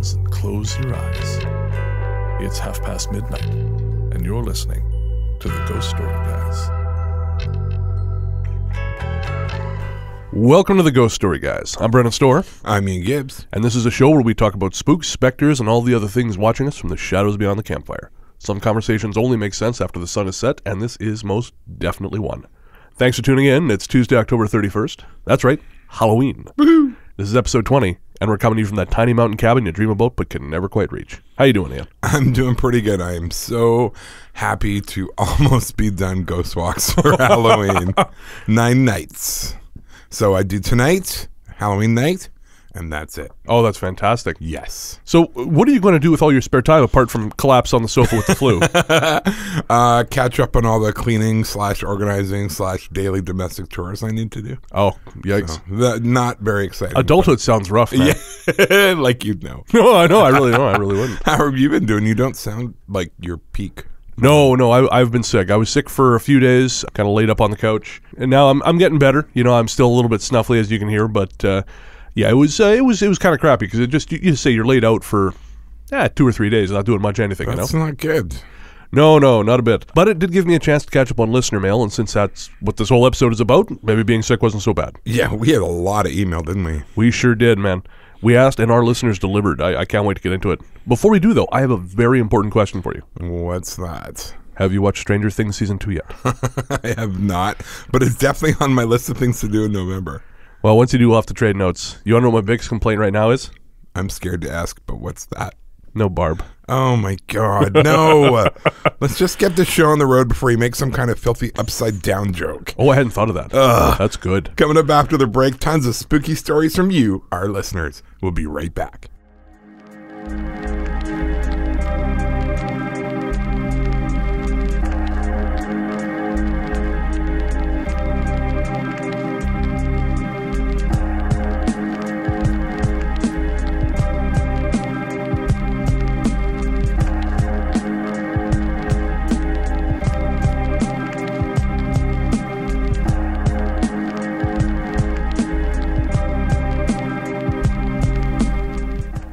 headphones and close your eyes. It's midnight, and you're listening to the Ghost Story Guys. Welcome to the Ghost Story Guys. I'm Brennan Storr. I'm Ian Gibbs. And this is a show where we talk about spooks, specters, and all the other things watching us from the shadows beyond the campfire. Some conversations only make sense after the sun is set, and this is most definitely one. Thanks for tuning in. It's Tuesday, October 31st. That's right, Halloween. Woohoo! This is episode 20, and we're coming to you from that tiny mountain cabin you dream about but can never quite reach. How you doing, Ian? I'm doing pretty good. I am so happy to almost be done ghost walks for Halloween. 9 nights. So I do tonight, Halloween night, and that's it. Oh, that's fantastic. Yes. So what are you going to do with all your spare time apart from collapse on the sofa with the flu? Catch up on all the cleaning / organizing / daily domestic chores I need to do. Oh, yikes. So, not very exciting. Adulthood sounds rough, man. Yeah, like you'd know. No, I know. I really know. I really wouldn't. How have you been doing? You don't sound like your peak. No, I've been sick. I was sick for a few days, kind of laid up on the couch, and now I'm getting better. You know, I'm still a little bit snuffly, as you can hear, but yeah, it was kind of crappy because it just you say you're laid out for 2 or 3 days, not doing much anything. That's you know? not good. No, not a bit. But it did give me a chance to catch up on listener mail, and since that's what this whole episode is about, maybe being sick wasn't so bad. Yeah, we had a lot of email, didn't we? We sure did, man. We asked, and our listeners delivered. I can't wait to get into it. Before we do, though, I have a very important question for you. What's that? Have you watched Stranger Things Season 2 yet? I have not, but it's definitely on my list of things to do in November. Well, once you do, we'll have to trade notes. You want to know what my biggest complaint right now is? I'm scared to ask, but what's that? No Barb. Oh, my God. No. Let's just get the show on the road before you make some kind of filthy upside-down joke. Oh, I hadn't thought of that. That's good. Coming up after the break, tons of spooky stories from you, our listeners. We'll be right back.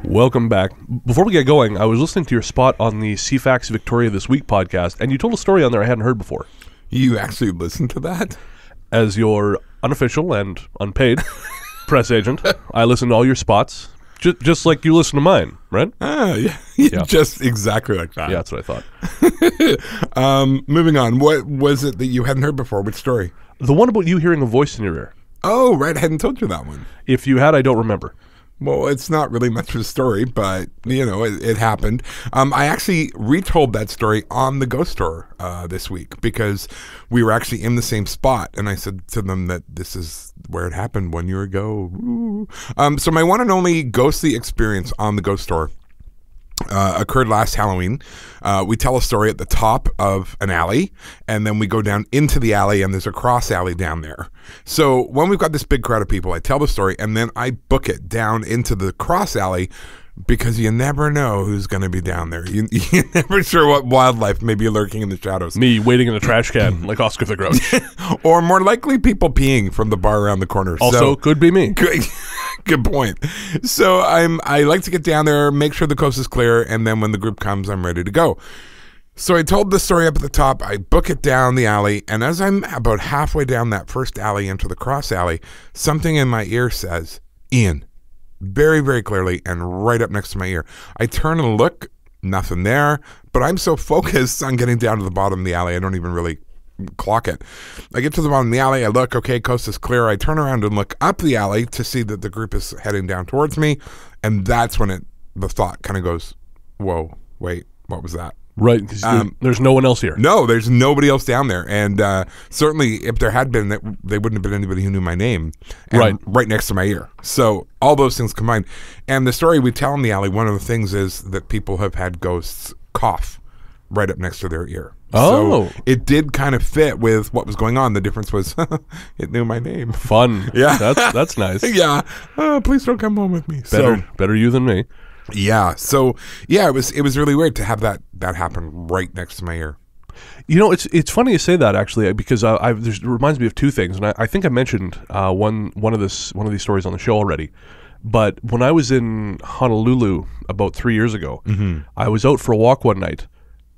Welcome back. Before we get going, I was listening to your spot on the CFAX Victoria This Week podcast, and you told a story on there I hadn't heard before. You actually listened to that? As your unofficial and unpaid press agent, I listen to all your spots, just like you listen to mine, right? Yeah. Just exactly like that. Yeah, that's what I thought. Moving on. What was it that you hadn't heard before? Which story? The one about you hearing a voice in your ear. Oh, right. I hadn't told you that one. If you had, I don't remember. Well, it's not really much of a story, but, you know, it happened. I actually retold that story on the Ghost Store this week because we were actually in the same spot. And I said to them that this is where it happened 1 year ago. So my one and only ghostly experience on the Ghost Store occurred last Halloween. We tell a story at the top of an alley, and then we go down into the alley, and there's a cross alley down there. So when we've got this big crowd of people, I tell the story, and then I book it down into the cross alley because you never know who's going to be down there. You're never sure what wildlife may be lurking in the shadows. Me waiting in a trash can like Oscar the Grouch. Or more likely people peeing from the bar around the corner. Also, could be me. Good point. So I like to get down there, make sure the coast is clear, and then when the group comes, I'm ready to go. So I told the story up at the top. I book it down the alley, and as I'm about halfway down that first alley into the cross alley, something in my ear says, "Ian," very, very clearly and right up next to my ear. I turn and look, nothing there, but I'm so focused on getting down to the bottom of the alley, I don't even really clock it. I get to the bottom of the alley, I look, okay, coast is clear. I turn around and look up the alley to see that the group is heading down towards me, and that's when the thought kind of goes, whoa, wait, what was that? Right, because there's no one else here. No, there's nobody else down there. And certainly if there had been, they wouldn't have been anybody who knew my name. And right next to my ear. So all those things combined. And the story we tell in the alley, one of the things is that people have had ghosts cough right up next to their ear. Oh. So it did kind of fit with what was going on. The difference was it knew my name. Fun. Yeah. That's nice. Yeah. Please don't come home with me. Better you than me. Yeah. So yeah, it was really weird to have that happen right next to my ear. You know, it's funny you say that actually, because it reminds me of two things, and I think I mentioned one of these stories on the show already. But when I was in Honolulu about 3 years ago, I was out for a walk one night,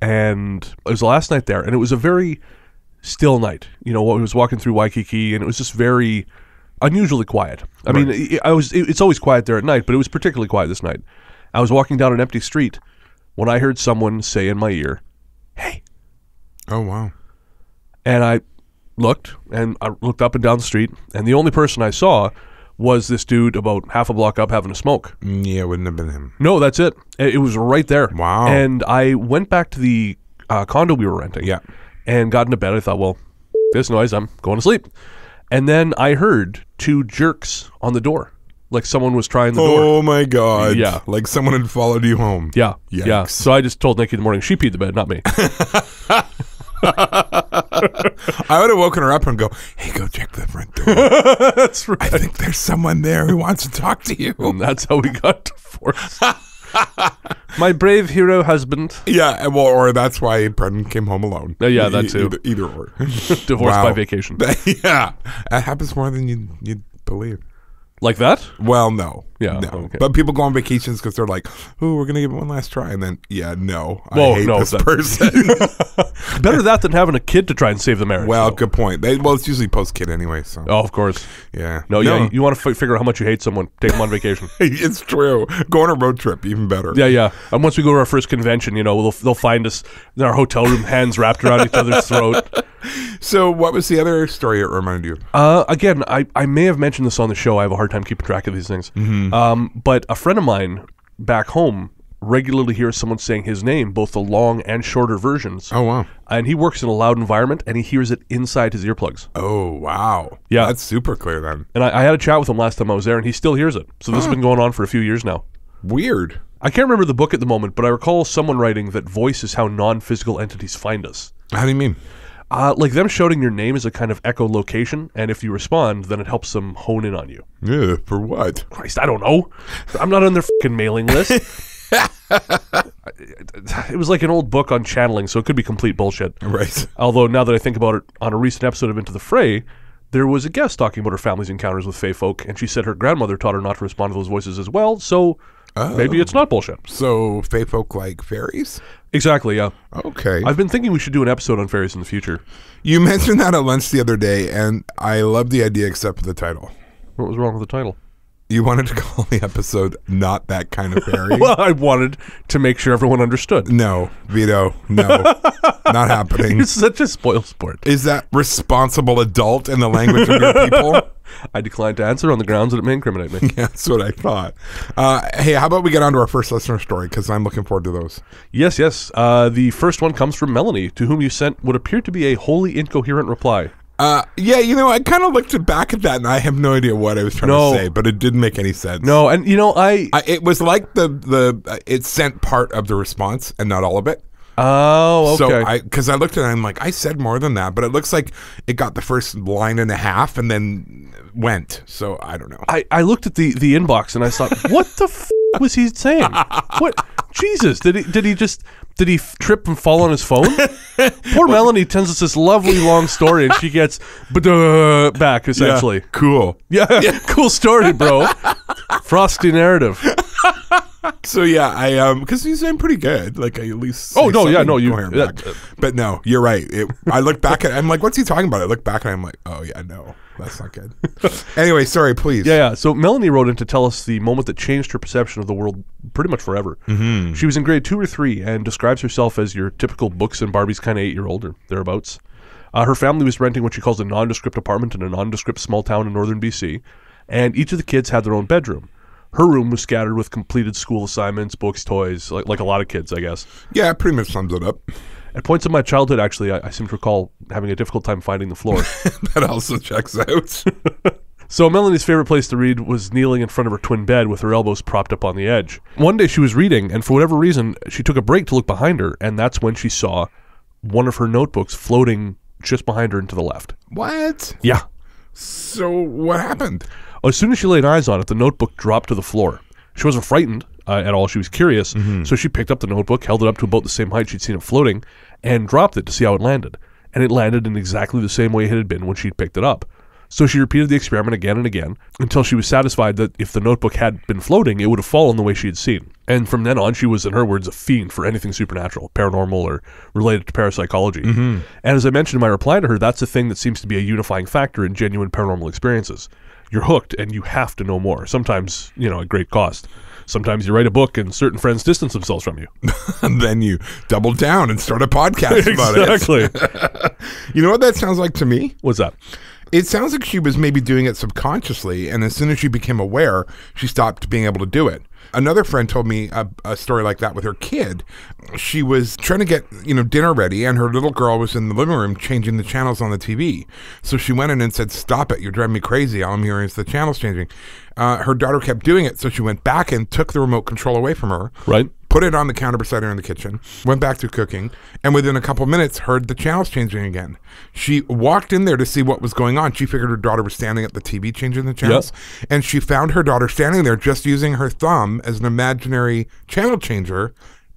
and it was the last night there, and it was a very still night. You know, I was walking through Waikiki, and it was just very unusually quiet. I mean, it's always quiet there at night, but it was particularly quiet this night. I was walking down an empty street when I heard someone say in my ear, "Hey." Oh, wow. And I looked up and down the street, and the only person I saw was this dude about half a block up having a smoke. Yeah, it wouldn't have been him. No, that's it. It was right there. Wow. And I went back to the condo we were renting. Yeah. And got into bed. I thought, well, this noise, I'm going to sleep. And then I heard two jerks on the door, like someone was trying the door. Oh my God. Yeah. Like someone had followed you home. Yeah. Yikes. Yeah. So I just told Nikki in the morning, she peed the bed, not me. I would have woken her up and go, "Hey, go check the front door." That's right. I think there's someone there who wants to talk to you. And that's how we got divorced. My brave hero husband. Yeah, well, or that's why Brennan came home alone. Yeah, that too. Either or. Divorced by vacation. Yeah, that happens more than you'd believe. Like that? Well, no. Yeah. No. Okay. But people go on vacations because they're like, "Oh, we're going to give it one last try." And then, Whoa, I hate this person. Better that than having a kid to try and save the marriage. Well, though. good point. It's usually post-kid anyway, so. Oh, of course. Yeah. No. You want to figure out how much you hate someone, take them on vacation. It's true. Go on a road trip, even better. Yeah. And once we go to our first convention, they'll find us in our hotel room, hands wrapped around each other's throat. So what was the other story it reminded you of? Again, I may have mentioned this on the show. I have a hard time keeping track of these things. But a friend of mine back home regularly hears someone saying his name, both the long and shorter versions. Oh, wow. And he works in a loud environment, and he hears it inside his earplugs. Oh, wow. Yeah. That's super clear then. And I had a chat with him last time I was there, and he still hears it. So this has been going on for a few years now. Weird. I can't remember the book at the moment, but I recall someone writing that voice is how non-physical entities find us. How do you mean? Like them shouting your name is a kind of echolocation, and if you respond, then it helps them hone in on you. Yeah, for what? Christ, I don't know. I'm not on their fucking mailing list. It was like an old book on channeling, so it could be complete bullshit. Right. Although now that I think about it, on a recent episode of Into the Fray, there was a guest talking about her family's encounters with fae folk, and she said her grandmother taught her not to respond to those voices as well, so maybe it's not bullshit. So fae folk like fairies? Exactly, yeah. Okay. I've been thinking we should do an episode on fairies in the future. You mentioned that at lunch the other day, and I love the idea except for the title. What was wrong with the title? You wanted to call the episode Not That Kind of Fairy? Well, I wanted to make sure everyone understood. No, Vito, no. Not happening. You're such a spoil sport. Is that responsible adult in the language of your people? I declined to answer on the grounds that it may incriminate me. Yeah, that's what I thought. Hey, how about we get on to our first listener story, because I'm looking forward to those. Yes. The first one comes from Melanie, to whom you sent what appeared to be a wholly incoherent reply. Yeah, I kind of looked back at that, and I have no idea what I was trying to say, but it didn't make any sense. No, and it was like it sent part of the response and not all of it. Oh, okay. So because I looked at it, I'm like, I said more than that, but it looks like it got the first line and a half and then went. So I don't know. I looked at the inbox and I thought, what the f was he saying? What? Jesus, did he trip and fall on his phone? Poor Melanie tells us this lovely long story and she gets back essentially. Yeah, cool. Yeah, cool story, bro. Frosty narrative. So yeah, I because he's doing pretty good. Like I at least. Oh no, yeah, no, but no, you're right. I look back at it, I'm like, what's he talking about? I look back and I'm like, oh yeah, no, that's not good. Anyway, sorry, please. Yeah. So Melanie wrote in to tell us the moment that changed her perception of the world pretty much forever. Mm-hmm. She was in grade 2 or 3 and describes herself as your typical books and Barbies kind of 8-year-old or thereabouts. Her family was renting what she calls a nondescript apartment in a nondescript small town in northern BC, and each of the kids had their own bedroom. Her room was scattered with completed school assignments, books, toys, like a lot of kids, I guess. Yeah, it pretty much sums it up. At points in my childhood, actually, I seem to recall having a difficult time finding the floor. That also checks out. So Melanie's favorite place to read was kneeling in front of her twin bed with her elbows propped up on the edge. One day she was reading, and for whatever reason, she took a break to look behind her, and that's when she saw one of her notebooks floating just behind her and to the left. What? Yeah. So what happened? As soon as she laid eyes on it, the notebook dropped to the floor. She wasn't frightened at all. She was curious. So she picked up the notebook, held it up to about the same height she'd seen it floating, and dropped it to see how it landed. And it landed in exactly the same way it had been when she'd picked it up. So she repeated the experiment again and again until she was satisfied that if the notebook had been floating, it would have fallen the way she had seen. And from then on, she was, in her words, a fiend for anything supernatural, paranormal, or related to parapsychology. And as I mentioned in my reply to her, that's a thing that seems to be a unifying factor in genuine paranormal experiences. You're hooked and you have to know more, sometimes, at great cost. Sometimes you write a book and certain friends distance themselves from you. And then you double down and start a podcast about it. Exactly. You know what that sounds like to me? What's that? It sounds like she was maybe doing it subconsciously, and as soon as she became aware, she stopped being able to do it. Another friend told me a story like that with her kid. She was trying to get, dinner ready, and her little girl was in the living room changing the channels on the TV. So she went in and said, "Stop it, you're driving me crazy. All I'm hearing is the channels changing." Her daughter kept doing it, so she went back and took the remote control away from her. Right. Put it on the counter beside her in the kitchen, went back to cooking, and within a couple minutes heard the channels changing again. She walked in there to see what was going on. She figured her daughter was standing at the TV changing the channels, and she found her daughter standing there just using her thumb as an imaginary channel changer,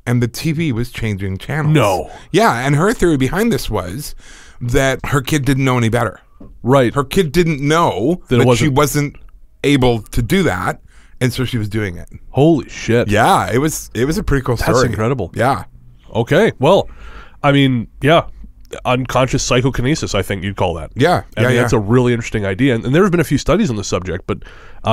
and the TV was changing channels. No. Yeah, and her theory behind this was that her kid didn't know any better. Right. Her kid didn't know that she wasn't able to do that. And so she was doing it. Holy shit. Yeah, it was a pretty cool story. That's incredible. Yeah. Okay. Well, I mean, yeah. Unconscious psychokinesis, I think you'd call that. Yeah. I mean, that's a really interesting idea. And there have been a few studies on the subject, but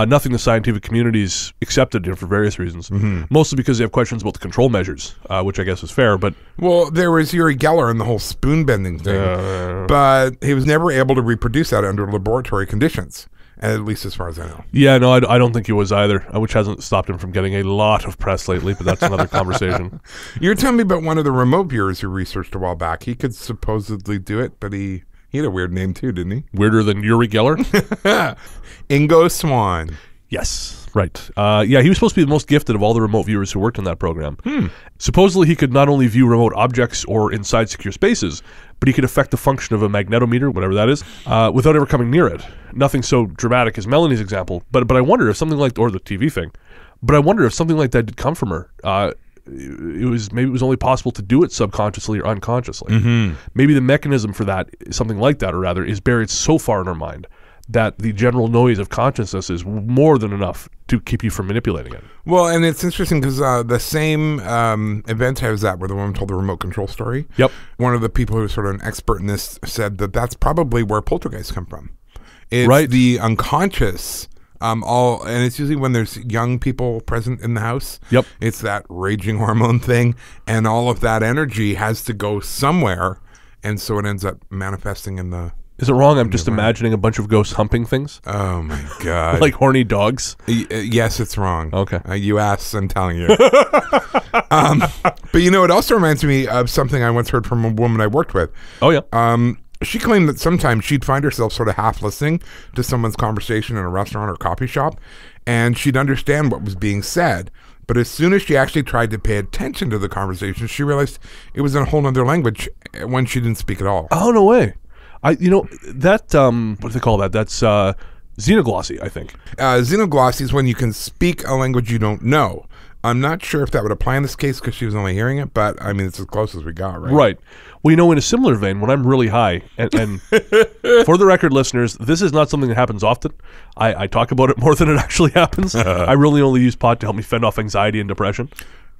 nothing the scientific community's accepted for various reasons. Mostly because they have questions about the control measures, which I guess is fair. But well, there was Uri Geller and the whole spoon bending thing. But he was never able to reproduce that under laboratory conditions. At least as far as I know. Yeah, no, I don't think he was either, which hasn't stopped him from getting a lot of press lately, but that's another conversation. You were telling me about one of the remote viewers you researched a while back. He could supposedly do it, but he had a weird name too, didn't he? Weirder than Uri Geller? Ingo Swann. Yes, right. Yeah, he was supposed to be the most gifted of all the remote viewers who worked on that program. Supposedly, he could not only view remote objects or inside secure spaces, but he could affect the function of a magnetometer, whatever that is, without ever coming near it. Nothing so dramatic as Melanie's example, but I wonder if something like, or the TV thing, but I wonder if something like that did come from her. Maybe it was only possible to do it subconsciously or unconsciously. Maybe the mechanism for that, something like that, or rather, is buried so far in her mind that the general noise of consciousness is more than enough to keep you from manipulating it. Well, and it's interesting because the same event I was at where the woman told the remote control story. Yep. One of the people who was sort of an expert in this said that that's probably where poltergeists come from. It's right. The unconscious, and it's usually when there's young people present in the house. Yep. It's that raging hormone thing, and all of that energy has to go somewhere, and so it ends up manifesting in the... Is it wrong? I'm just imagining a bunch of ghosts humping things. Oh my God. Like horny dogs? Yes, it's wrong. Okay. You asked, I'm telling you. But it also reminds me of something I once heard from a woman I worked with. Oh, yeah. She claimed that sometimes she'd find herself sort of half listening to someone's conversation in a restaurant or coffee shop, and she'd understand what was being said. But as soon as she actually tried to pay attention to the conversation, she realized it was in a whole other language when she didn't speak at all. Oh, no way. What do they call that? That's xenoglossy, I think. Xenoglossy is when you can speak a language you don't know. I'm not sure if that would apply in this case because she was only hearing it, but I mean, it's as close as we got, right? Right. Well, in a similar vein, when I'm really high, and for the record, listeners, this is not something that happens often. I talk about it more than it actually happens. I really only use pot to help me fend off anxiety and depression.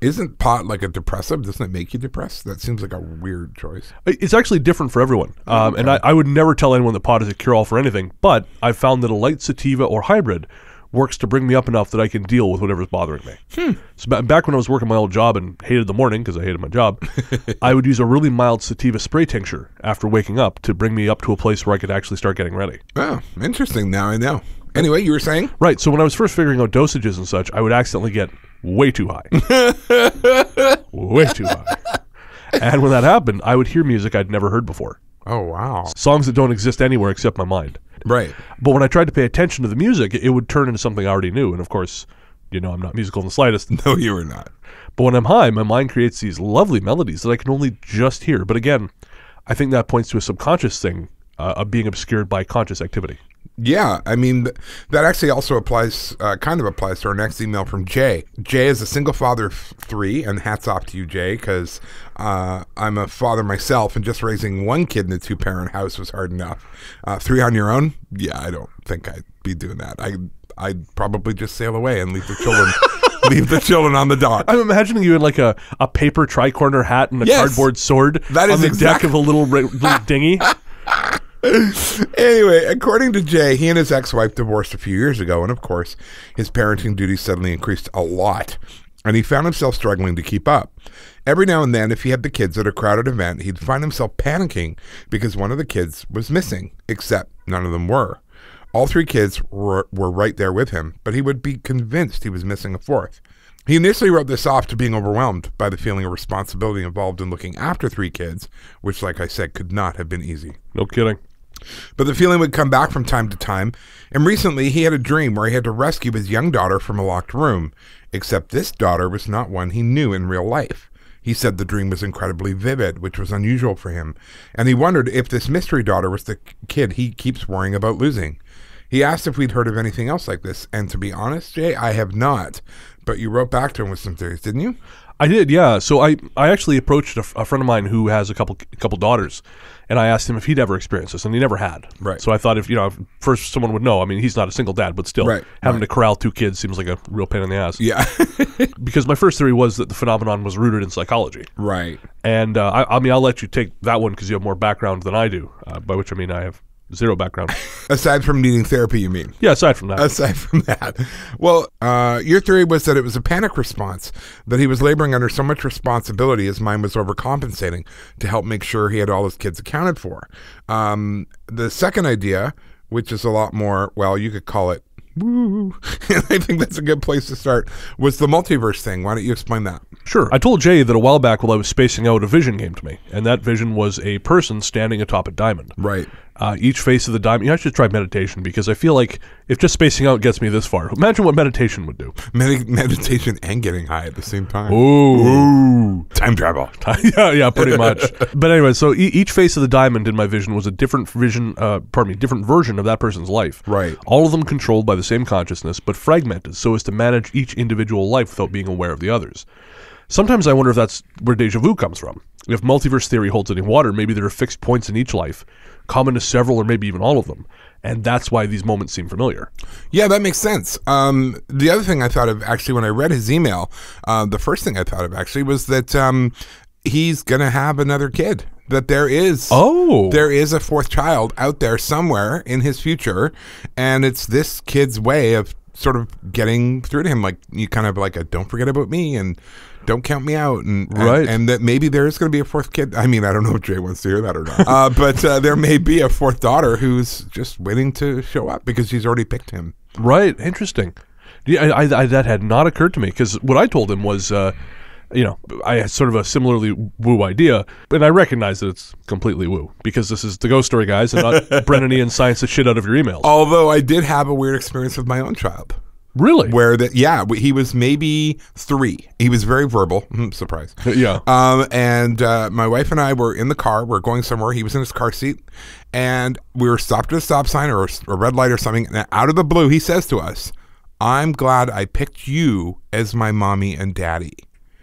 Isn't pot like a depressive? Doesn't it make you depressed? That seems like a weird choice. It's actually different for everyone. Okay. And I would never tell anyone that pot is a cure-all for anything, but I've found that a light sativa or hybrid works to bring me up enough that I can deal with whatever's bothering me. So back when I was working my old job and hated the morning because I hated my job, I would use a really mild sativa spray tincture after waking up to bring me up to a place where I could actually start getting ready. Oh, interesting. Now I know. Anyway, you were saying? Right. So when I was first figuring out dosages and such, I would accidentally get way too high. Way too high. And when that happened, I would hear music I'd never heard before. Oh, wow. Songs that don't exist anywhere except my mind. Right. But when I tried to pay attention to the music, it would turn into something I already knew. And of course, I'm not musical in the slightest. No, you were not. But when I'm high, my mind creates these lovely melodies that I can only just hear. But again, I think that points to a subconscious thing of being obscured by conscious activity. Yeah, I mean, that actually also applies, kind of applies to our next email from Jay. Jay is a single father of 3, and hats off to you, Jay, because I'm a father myself, and just raising 1 kid in a 2-parent house was hard enough. 3 on your own? Yeah, I don't think I'd be doing that. I'd probably just sail away and leave the children leave the children on the dock. I'm imagining you in like a paper tricorner hat and a cardboard sword that is on the deck of a little dinghy. Anyway, according to Jay, he and his ex-wife divorced a few years ago, and of course, his parenting duties suddenly increased a lot, and he found himself struggling to keep up. Every now and then, if he had the kids at a crowded event, he'd find himself panicking because one of the kids was missing, except none of them were. All 3 kids were right there with him, but he would be convinced he was missing a 4th. He initially wrote this off to being overwhelmed by the feeling of responsibility involved in looking after 3 kids, which, like I said, could not have been easy. No kidding. But the feeling would come back from time to time, and recently he had a dream where he had to rescue his young daughter from a locked room, except this daughter was not one he knew in real life. He said the dream was incredibly vivid, which was unusual for him, and he wondered if this mystery daughter was the kid he keeps worrying about losing. He asked if we'd heard of anything else like this, and to be honest, Jay, I have not. But you wrote back to him with some theories, didn't you? I did, yeah. So I actually approached a friend of mine who has a couple daughters, and I asked him if he'd ever experienced this, and he never had. Right. So I thought if first someone would know. I mean, he's not a single dad, but still, having to corral 2 kids seems like a real pain in the ass. Yeah. Because my first theory was that the phenomenon was rooted in psychology. Right. And I mean, I'll let you take that one because you have more background than I do, by which I mean I have 0 background. Aside from needing therapy, you mean? Yeah, aside from that. Aside from that. Well, your theory was that it was a panic response, that he was laboring under so much responsibility his mind was overcompensating to help make sure he had all his kids accounted for. The second idea, which is a lot more, well, you could call it woo, and I think that's a good place to start, was the multiverse thing. Why don't you explain that? Sure. I told Jay that a while back while I was spacing out, a vision came to me, and that vision was a person standing atop a diamond. Right. Each face of the diamond. I should try meditation because I feel like if just spacing out gets me this far, imagine what meditation would do. Meditation and getting high at the same time. Ooh. Time travel. yeah, pretty much. But anyway, so each face of the diamond in my vision was a different different version of that person's life. Right. All of them controlled by the same consciousness, but fragmented so as to manage each individual life without being aware of the others. Sometimes I wonder if that's where deja vu comes from. If multiverse theory holds any water, maybe there are fixed points in each life, common to several or maybe even all of them. And that's why these moments seem familiar. Yeah, that makes sense. The other thing I thought of, actually, when I read his email, the first thing I thought of, actually, was that he's going to have another kid. That there is a 4th child out there somewhere in his future, and it's this kid's way of sort of getting through to him, like you kind of like a don't forget about me and don't count me out, and that maybe there is going to be a 4th kid. I mean, I don't know if Jay wants to hear that or not, but there may be a 4th daughter who's just waiting to show up because she's already picked him. Right. Interesting. Yeah, that had not occurred to me because what I told him was, I had sort of a similarly woo idea, and I recognize that it's completely woo because this is the ghost story, guys, and not Brennan and science the shit out of your emails. Although I did have a weird experience with my own child. Really? Where he was maybe 3. He was very verbal. Surprise. Yeah. And my wife and I were in the car. We're going somewhere. He was in his car seat, and we were stopped at a stop sign or a red light or something. And out of the blue, he says to us, "I'm glad I picked you as my mommy and daddy."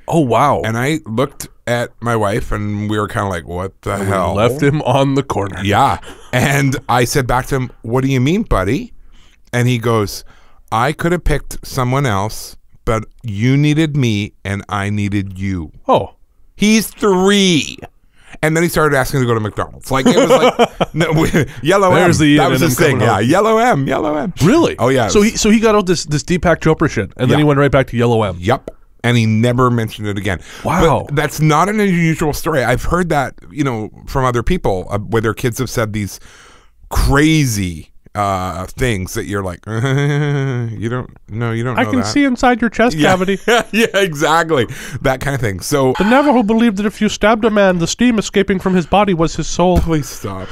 Oh, wow. And I looked at my wife, and we were kind of like, what the hell? We left him on the corner. Yeah. And I said back to him, "What do you mean, buddy?" And he goes, "I could have picked someone else, but you needed me, and I needed you." Oh. He's 3. And then he started asking to go to McDonald's. Like, it was like, no, yellow There's M. The that was his thing. Yeah, yellow M. Really? Oh, yeah. So he got out this Deepak Chopra shit, and then he went right back to yellow M. Yep. And he never mentioned it again. Wow. But that's not an unusual story. I've heard that, from other people where their kids have said these crazy things that you're like, you don't know that. I can see inside your chest cavity. Yeah, exactly. That kind of thing. So the Navajo believed that if you stabbed a man, the steam escaping from his body was his soul. Please stop.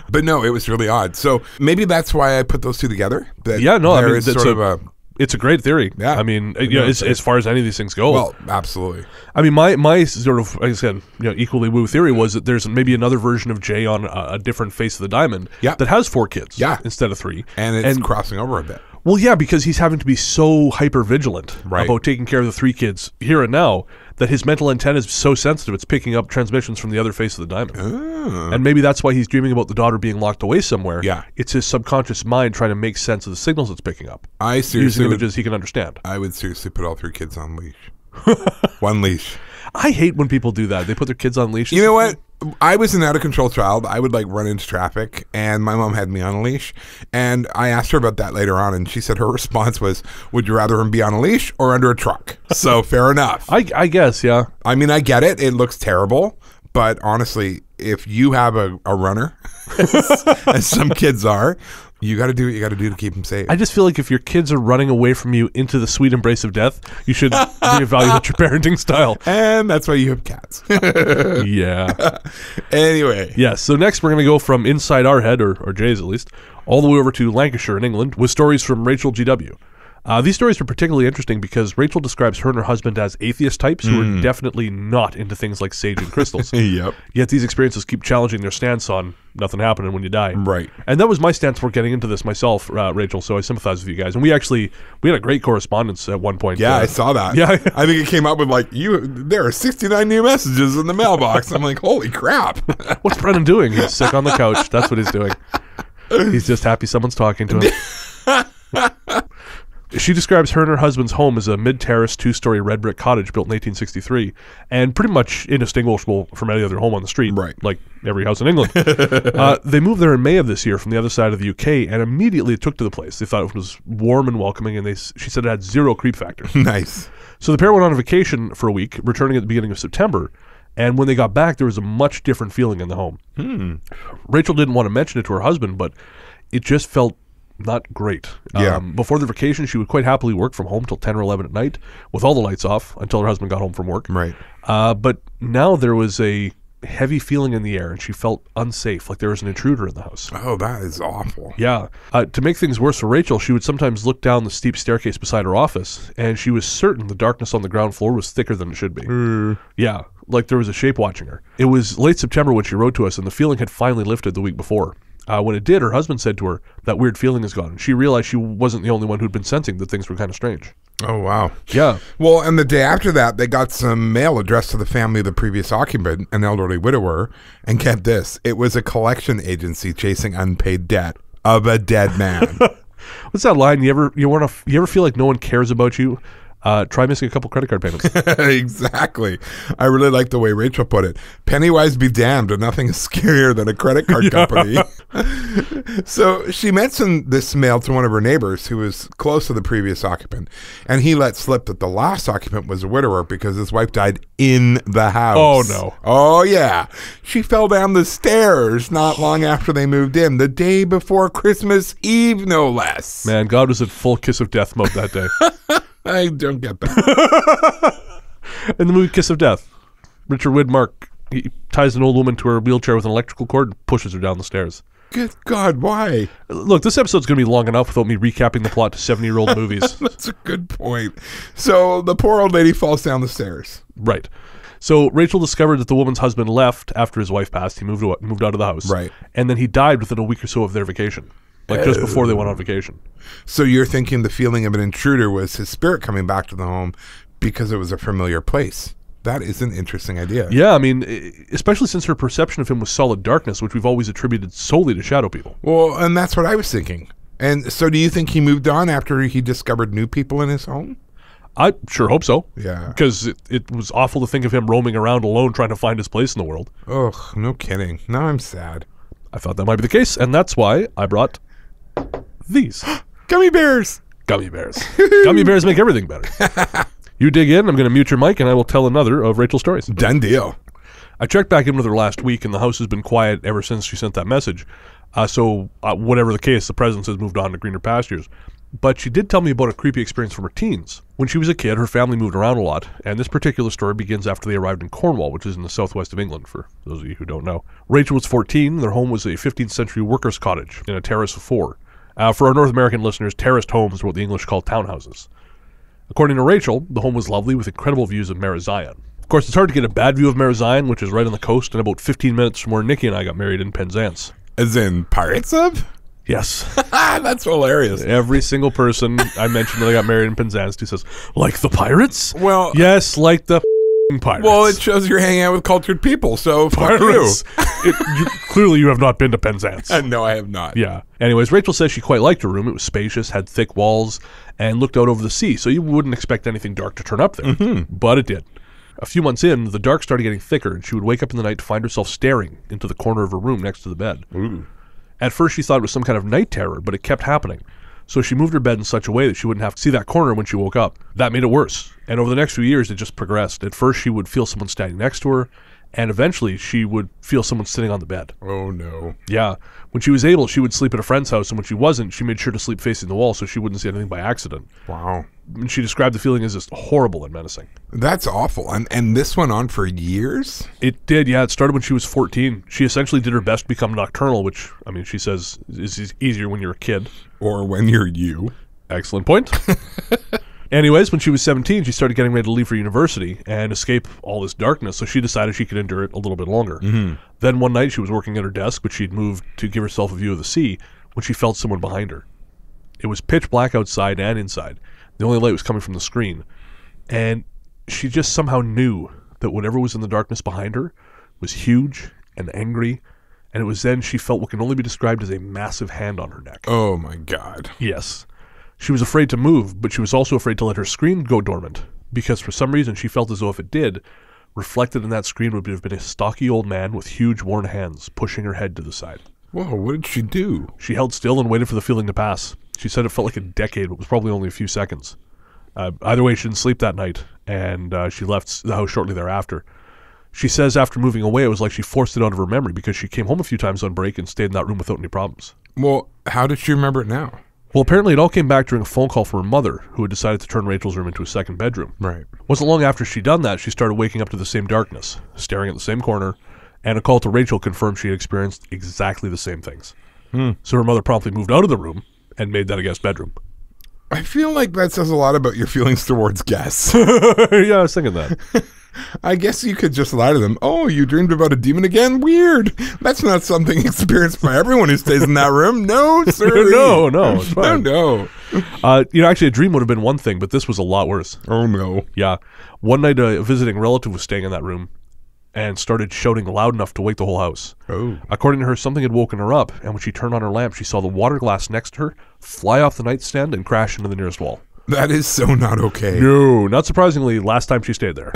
But no, it was really odd. So maybe that's why I put those two together. That yeah, no, there is sort of It's a great theory. Yeah. I mean, as far as any of these things go. Well, absolutely. I mean, my sort of, like I said, equally woo theory was that there's maybe another version of Jay on a different face of the diamond that has 4 kids instead of 3. And it's crossing over a bit. Well, yeah, because he's having to be so hyper vigilant about taking care of the 3 kids here and now that his mental antenna is so sensitive it's picking up transmissions from the other face of the diamond. And maybe that's why he's dreaming about the daughter being locked away somewhere. Yeah. It's his subconscious mind trying to make sense of the signals it's picking up. I seriously using images he can understand. I would seriously put all 3 kids on leash. 1 leash. I hate when people do that. They put their kids on leashes. You know what? I was an out-of-control child. I would, run into traffic, and my mom had me on a leash. And I asked her about that later on, and she said her response was, would you rather him be on a leash or under a truck? So, fair enough. I guess, yeah. I mean, I get it. It looks terrible. But honestly, if you have a runner, as some kids are, you got to do what you got to do to keep them safe. I just feel like if your kids are running away from you into the sweet embrace of death, you should reevaluate your parenting style. And that's why you have cats. Yeah. Anyway. Yeah, so next we're going to go from inside our head, or Jay's at least, all the way over to Lancashire in England with stories from Rachel GW. These stories are particularly interesting because Rachel describes her and her husband as atheist types who are definitely not into things like sage and crystals. Yep. Yet these experiences keep challenging their stance on nothing happening when you die. Right. And that was my stance for getting into this myself, Rachel, so I sympathize with you guys. And we had a great correspondence at one point. Yeah, I saw that. Yeah. I think it came up with there are 69 new messages in the mailbox. I'm like, holy crap. What's Brennan doing? He's sick on the couch. That's what he's doing. He's just happy someone's talking to him. She describes her and her husband's home as a mid-terrace, 2-story red brick cottage built in 1863, and pretty much indistinguishable from any other home on the street, like every house in England. They moved there in May of this year from the other side of the UK, and immediately took to the place. They thought it was warm and welcoming, and she said it had 0 creep factor. Nice. So the pair went on a vacation for a week, returning at the beginning of September, and when they got back, there was a much different feeling in the home. Rachel didn't want to mention it to her husband, but it just felt not great. Yeah. Before the vacation, she would quite happily work from home till 10 or 11 at night with all the lights off until her husband got home from work. Right. But now there was a heavy feeling in the air, and she felt unsafe, like there was an intruder in the house. Oh, that is awful. Yeah. To make things worse for Rachel, she would sometimes look down the steep staircase beside her office, and she was certain the darkness on the ground floor was thicker than it should be. Yeah, like there was a shape watching her. It was late September when she wrote to us, and the feeling had finally lifted the week before. When it did, her husband said to her, that weird feeling is gone. She realized she wasn't the only one who'd been sensing that things were kind of strange. Oh, wow. Yeah. Well, and the day after that, they got some mail addressed to the family of the previous occupant, an elderly widower. And get this, it was a collection agency chasing unpaid debt of a dead man. What's that line? You ever feel like no one cares about you? Try missing a couple credit card payments. Exactly. I really like the way Rachel put it. Pennywise be damned, and nothing is scarier than a credit card company. So she mentioned this mail to one of her neighbors who was close to the previous occupant, and he let slip that the last occupant was a widower because his wife died in the house. Oh, no. Oh, yeah. She fell down the stairs not long after they moved in, the day before Christmas Eve, no less. Man, God was in full kiss of death mode that day. I don't get that. In the movie Kiss of Death, Richard Widmark, he ties an old woman to her wheelchair with an electrical cord and pushes her down the stairs. Good God, why? Look, this episode's going to be long enough without me recapping the plot to 70-year-old movies. That's a good point. So the poor old lady falls down the stairs. Right. So Rachel discovered that the woman's husband left after his wife passed. He moved out of the house. Right. And then he died within a week or so of their vacation. Like just before they went on vacation. So you're thinking the feeling of an intruder was his spirit coming back to the home because it was a familiar place. That is an interesting idea. Yeah, I mean, especially since her perception of him was solid darkness, which we've always attributed solely to shadow people. Well, and that's what I was thinking. And so do you think he moved on after he discovered new people in his home? I sure hope so. Yeah. Because it was awful to think of him roaming around alone trying to find his place in the world. Ugh, no kidding. Now I'm sad. I thought that might be the case, and that's why I brought these. Gummy bears. Gummy bears. Gummy bears make everything better. You dig in, I'm going to mute your mic, and I will tell another of Rachel's stories. Done deal. I checked back in with her last week, and the house has been quiet ever since she sent that message. So whatever the case, the presence has moved on to greener pastures. But she did tell me about a creepy experience from her teens. When she was a kid, her family moved around a lot, and this particular story begins after they arrived in Cornwall, which is in the southwest of England, for those of you who don't know. Rachel was 14. Their home was a 15th century workers' cottage in a terrace of 4. For our North American listeners, terraced homes are what the English call townhouses. According to Rachel, the home was lovely with incredible views of Mare Zion. Of course, it's hard to get a bad view of Mare Zion, which is right on the coast and about 15 minutes from where Nikki and I got married in Penzance. As in Pirates of? Yes. That's hilarious. Every single person I mentioned that I got married in Penzance, he says, like the pirates? Well, yes, like the pirates. Well, it shows you're hanging out with cultured people, so pirates. Fuck you. Clearly you have not been to Penzance. No, I have not. Yeah. Anyways, Rachel says she quite liked her room. It was spacious, had thick walls, and looked out over the sea, so you wouldn't expect anything dark to turn up there. But it did. A few months in, the dark started getting thicker, and she would wake up in the night to find herself staring into the corner of her room next to the bed. Ooh. At first, she thought it was some kind of night terror, but it kept happening. So she moved her bed in such a way that she wouldn't have to see that corner when she woke up. That made it worse. And over the next few years, it just progressed. At first, she would feel someone standing next to her, and eventually, she would feel someone sitting on the bed. Oh, no. Yeah. When she was able, she would sleep at a friend's house, and when she wasn't, she made sure to sleep facing the wall so she wouldn't see anything by accident. Wow. And she described the feeling as just horrible and menacing. That's awful. And this went on for years? It did, yeah. It started when she was 14. She essentially did her best to become nocturnal, which, I mean, she says is easier when you're a kid. Or when you're you. Excellent point. Anyways, when she was 17, she started getting ready to leave for university and escape all this darkness, so she decided she could endure it a little bit longer. Then one night, she was working at her desk, but she'd moved to give herself a view of the sea when she felt someone behind her. It was pitch black outside and inside. The only light was coming from the screen. And she just somehow knew that whatever was in the darkness behind her was huge and angry, and it was then she felt what can only be described as a massive hand on her neck. Oh, my God. Yes. She was afraid to move, but she was also afraid to let her screen go dormant, because for some reason she felt as though if it did, reflected in that screen would have been a stocky old man with huge worn hands pushing her head to the side. Whoa, what did she do? She held still and waited for the feeling to pass. She said it felt like a decade, but was probably only a few seconds. Either way, she didn't sleep that night, and she left the house shortly thereafter. She says after moving away, it was like she forced it out of her memory because she came home a few times on break and stayed in that room without any problems. Well, how did she remember it now? Well, apparently it all came back during a phone call from her mother, who had decided to turn Rachel's room into a second bedroom. Right. Wasn't long after she'd done that, she started waking up to the same darkness, staring at the same corner, and a call to Rachel confirmed she had experienced exactly the same things. So her mother promptly moved out of the room and made that a guest bedroom. I feel like that says a lot about your feelings towards guests. Yeah, I was thinking that. I guess you could just lie to them. Oh, you dreamed about a demon again? Weird. That's not something experienced by everyone who stays in that room. No, sir. No, it's fine. No. Actually, a dream would have been one thing, but this was a lot worse. Oh, no. Yeah. One night, a visiting relative was staying in that room and started shouting loud enough to wake the whole house. Oh. According to her, something had woken her up, and when she turned on her lamp, she saw the water glass next to her fly off the nightstand and crash into the nearest wall. That is so not okay. No, not surprisingly, last time she stayed there.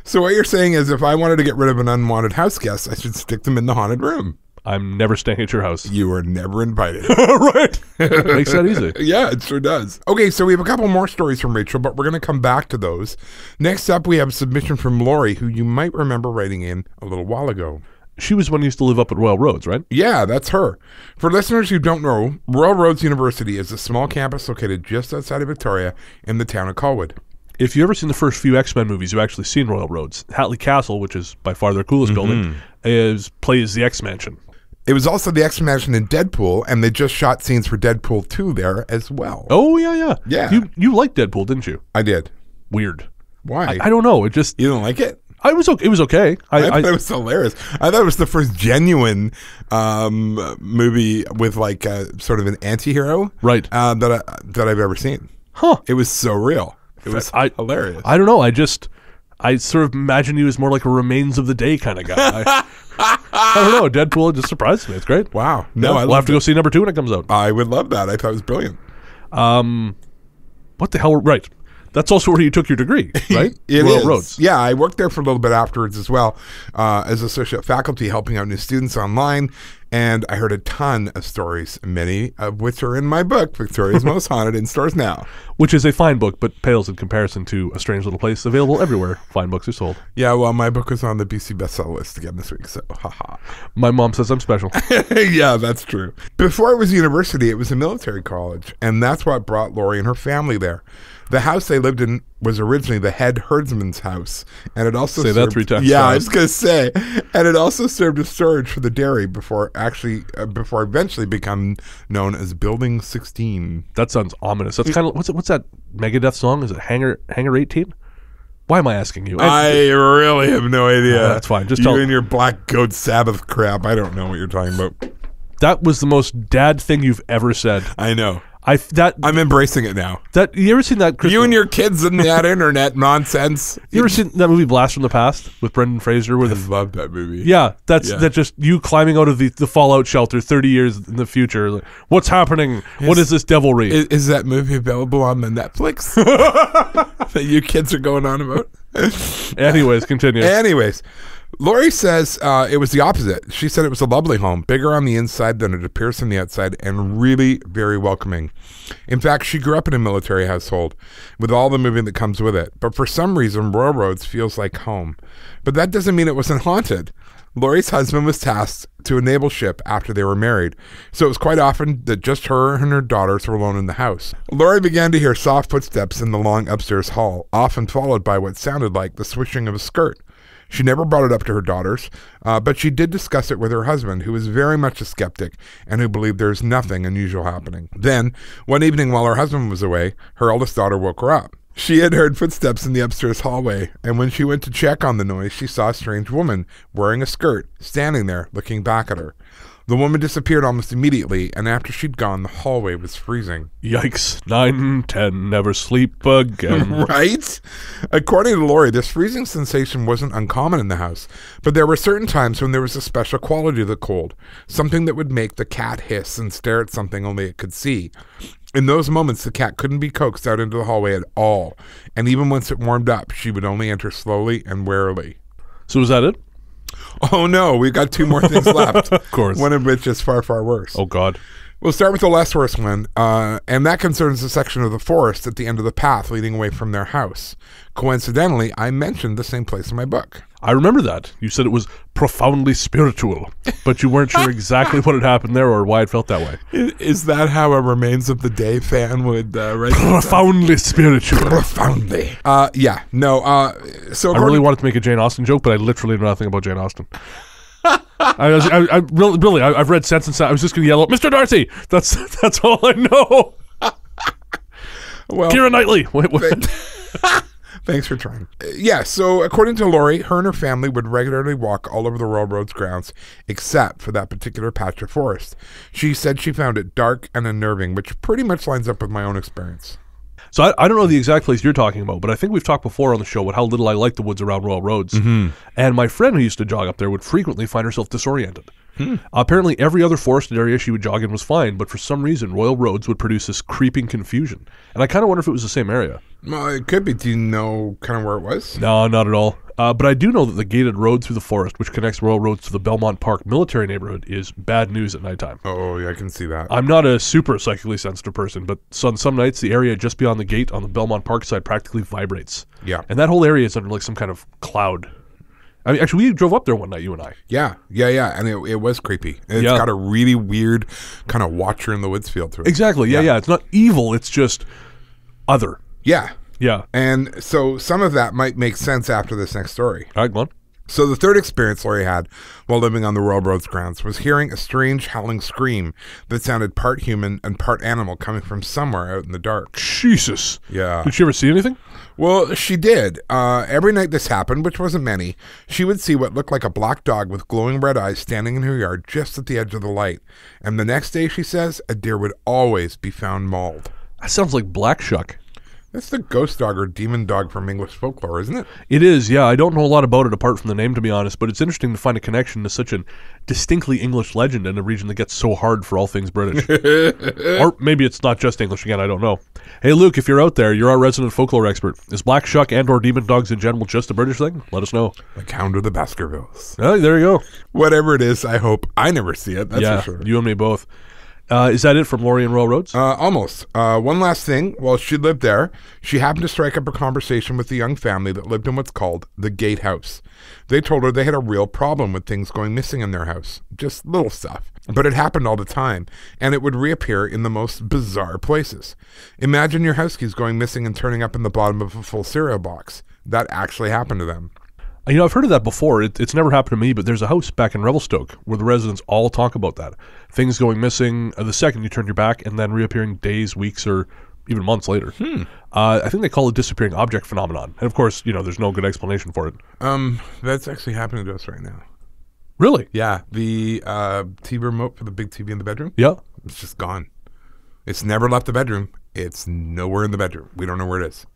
So what you're saying is if I wanted to get rid of an unwanted house guest, I should stick them in the haunted room. I'm never staying at your house. You are never invited. Right. Makes that easy. Yeah, it sure does. Okay, so we have a couple more stories from Rachel, but we're going to come back to those. Next up, we have a submission from Lori, who you might remember writing in a little while ago. She was one who used to live up at Royal Roads, right? Yeah, that's her. For listeners who don't know, Royal Roads University is a small campus located just outside of Victoria in the town of Colwood. If you've ever seen the first few X-Men movies, you've actually seen Royal Roads. Hatley Castle, which is by far their coolest building, plays the X-Mansion. It was also the X-Mansion in Deadpool, and they just shot scenes for Deadpool 2 there as well. Oh, yeah. Yeah. You liked Deadpool, didn't you? I did. Weird. Why? I don't know. It just... You don't like it? It was okay. I thought it was hilarious. I thought it was the first genuine movie with like sort of an anti-hero, right? That I've ever seen. Huh? It was so real. It was hilarious. I don't know. I sort of imagine you as more like a Remains of the Day kind of guy. I don't know. Deadpool just surprised me. It's great. Wow. No, we'll have to go see number 2 when it comes out. I would love that. I thought it was brilliant. What the hell? Right. That's also where you took your degree, right? Royal Roads. Yeah, I worked there for a little bit afterwards as well as associate faculty helping out new students online. And I heard a ton of stories, many of which are in my book, Victoria's Most Haunted, in stores now. which is a fine book, but pales in comparison to A Strange Little Place, available everywhere fine books are sold. Yeah, well, my book was on the BC bestseller list again this week, so haha. My mom says I'm special. Yeah, that's true. Before it was university, it was a military college, and that's what brought Lori and her family there. The house they lived in was originally the head herdsman's house, and it also say that 3 times. Yeah, I was going to say, and it also served as storage for the dairy before eventually becoming known as Building 16. That sounds ominous. That's kind of what's that Megadeth song? Is it Hangar 18? Why am I asking you? I really have no idea. That's fine. Just you tell and your Black Goat Sabbath crap. I don't know what you're talking about. That was the most dad thing you've ever said. I know. I'm embracing it now. You ever seen that? You and your kids and that internet nonsense. You ever seen that movie Blast from the Past with Brendan Fraser? I love that movie. Yeah, that's just you climbing out of the fallout shelter 30 years in the future. Like, what's happening? What is this devilry? Is that movie available on the Netflix that you kids are going on about? Anyways, continue. Lori says it was the opposite. She said it was a lovely home, bigger on the inside than it appears from the outside, and really very welcoming. In fact, she grew up in a military household with all the moving that comes with it. But for some reason, Royal Roads feels like home. But that doesn't mean it wasn't haunted. Lori's husband was tasked to a naval ship after they were married, so it was quite often that just her and her daughters were alone in the house. Lori began to hear soft footsteps in the long upstairs hall, often followed by what sounded like the swishing of a skirt. She never brought it up to her daughters, but she did discuss it with her husband, who was very much a skeptic and who believed there's nothing unusual happening. Then, one evening while her husband was away, her eldest daughter woke her up. She had heard footsteps in the upstairs hallway, and when she went to check on the noise, she saw a strange woman wearing a skirt standing there looking back at her. The woman disappeared almost immediately, and after she'd gone, the hallway was freezing. Yikes. 9, 10, never sleep again. Right? According to Lori, this freezing sensation wasn't uncommon in the house, but there were certain times when there was a special quality to the cold, something that would make the cat hiss and stare at something only it could see. In those moments, the cat couldn't be coaxed out into the hallway at all, and even once it warmed up, she would only enter slowly and warily. So was that it? Oh no, we've got 2 more things left. Of course. One of which is far, far worse. Oh God. We'll start with the less worse one, and that concerns the section of the forest at the end of the path leading away from their house. Coincidentally, I mentioned the same place in my book. I remember that. You said it was profoundly spiritual, but you weren't sure exactly what had happened there or why it felt that way. Is that how a Remains of the Day fan would write? Profoundly spiritual. Profoundly. Yeah. No. So I really wanted to make a Jane Austen joke, but I literally know nothing about Jane Austen. I've read Sense and Sound. I was just going to yell out, Mr. Darcy! That's all I know. Well, Keira Knightley. Wait. Thanks for trying. Yeah, so according to Lori, her and her family would regularly walk all over the Royal Roads grounds, except for that particular patch of forest. She said she found it dark and unnerving, which pretty much lines up with my own experience. So I don't know the exact place you're talking about, but I think we've talked before on the show about how little I like the woods around Royal Roads. Mm-hmm. And my friend who used to jog up there would frequently find herself disoriented. Apparently every other forested area she would jog in was fine, but for some reason Royal Roads would produce this creeping confusion. And I kind of wonder if it was the same area. Well, it could be. Do you know kind of where it was? No, not at all. But I do know that the gated road through the forest, which connects Royal Roads to the Belmont Park military neighborhood, is bad news at nighttime. Oh, yeah, I can see that. I'm not a super psychically sensitive person, but on some nights, the area just beyond the gate on the Belmont Park side practically vibrates. Yeah. And that whole area is under like some kind of cloud. I mean, actually, we drove up there one night, you and I. Yeah, and it was creepy. It's got a really weird kind of Watcher in the Woods feel to it. Exactly, yeah. It's not evil, it's just other. Yeah. Yeah. And so some of that might make sense after this next story. All right, go on. So the third experience Lori had while living on the Royal Roads grounds was hearing a strange howling scream that sounded part human and part animal coming from somewhere out in the dark. Jesus. Yeah. Did she ever see anything? Well, she did. Every night this happened, which wasn't many, she would see what looked like a black dog with glowing red eyes standing in her yard just at the edge of the light. And the next day, she says, a deer would always be found mauled. That sounds like Black Shuck. That's the ghost dog or demon dog from English folklore, isn't it? It is, yeah. I don't know a lot about it apart from the name, to be honest, but it's interesting to find a connection to such a distinctly English legend in a region that gets so hard for all things British. Or maybe it's not just English again, I don't know. Hey, Luke, if you're out there, you're our resident folklore expert. Is Black Shuck and or demon dogs in general just a British thing? Let us know. Like Hound of the Baskervilles. Oh, there you go. Whatever it is, I hope I never see it, that's for sure. You and me both. Is that it from Laurie and Royal Roads? Almost. One last thing. While she lived there, she happened to strike up a conversation with the young family that lived in what's called the Gatehouse. They told her they had a real problem with things going missing in their house. Just little stuff. But it happened all the time, and it would reappear in the most bizarre places. Imagine your house keys going missing and turning up in the bottom of a full cereal box. That actually happened to them. You know, I've heard of that before. It's never happened to me, but there's a house back in Revelstoke where the residents all talk about that. Things going missing the second you turn your back and then reappearing days, weeks, or even months later. I think they call it disappearing object phenomenon. And of course, you know, there's no good explanation for it. That's actually happening to us right now. Really? Yeah, the TV remote for the big TV in the bedroom. Yeah. It's just gone. It's never left the bedroom. It's nowhere in the bedroom. We don't know where it is.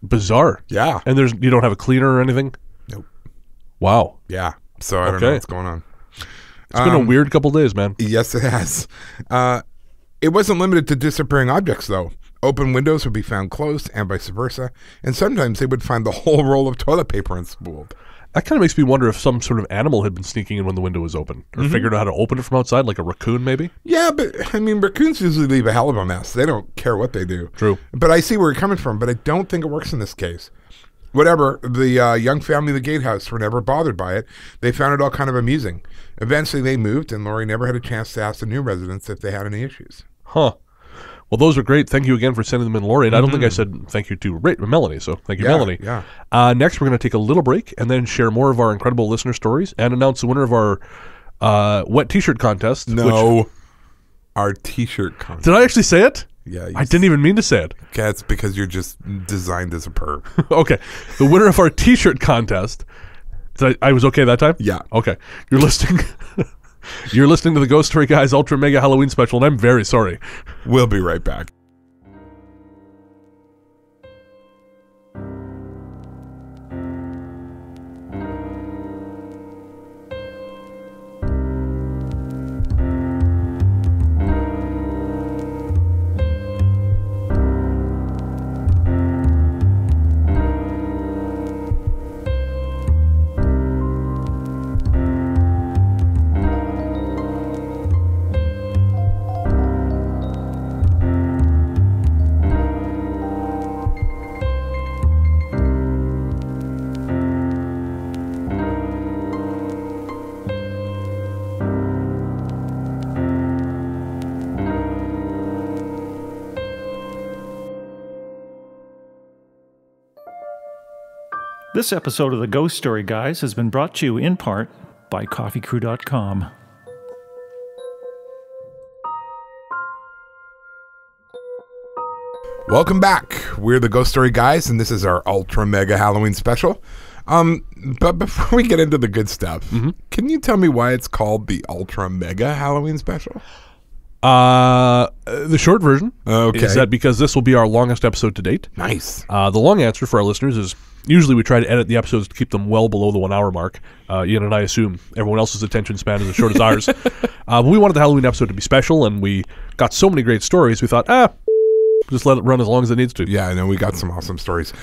Bizarre. Yeah. And you don't have a cleaner or anything? Nope. Wow. Yeah. So I don't know what's going on. It's been a weird couple days, man. Yes, it has. It wasn't limited to disappearing objects, though. Open windows would be found closed and vice versa. And sometimes they would find the whole roll of toilet paper unspooled. That kind of makes me wonder if some sort of animal had been sneaking in when the window was open, or figured out how to open it from outside, like a raccoon maybe? Yeah, but I mean, raccoons usually leave a hell of a mess. They don't care what they do. True. But I see where you're coming from, but I don't think it works in this case. Whatever, the young family of the Gatehouse were never bothered by it. They found it all kind of amusing. Eventually they moved, and Laurie never had a chance to ask the new residents if they had any issues. Huh. Well, those are great. Thank you again for sending them in, Laurie. And I don't think I said thank you to Melanie, so thank you, Melanie. Yeah. Next, we're going to take a little break and then share more of our incredible listener stories and announce the winner of our wet T-shirt contest. Our T-shirt contest. Did I actually say it? Yeah. I didn't even mean to say it. Okay, it's because you're just designed as a perv. Okay. The winner of our T-shirt contest. I was okay that time? Yeah. Okay. You're listening... You're listening to the Ghost Story Guys Ultra Mega Halloween Special, and I'm very sorry. We'll be right back. This episode of the Ghost Story Guys has been brought to you in part by coffeecrew.com. Welcome back. We're the Ghost Story Guys, and this is our Ultra Mega Halloween Special. But before we get into the good stuff, can you tell me why it's called the Ultra Mega Halloween Special? The short version is that because this will be our longest episode to date. Nice. The long answer for our listeners is usually we try to edit the episodes to keep them well below the 1 hour mark. Ian and I assume everyone else's attention span is as short as ours. But we wanted the Halloween episode to be special, and we got so many great stories, we thought, just let it run as long as it needs to. Yeah, I know. We got some awesome stories.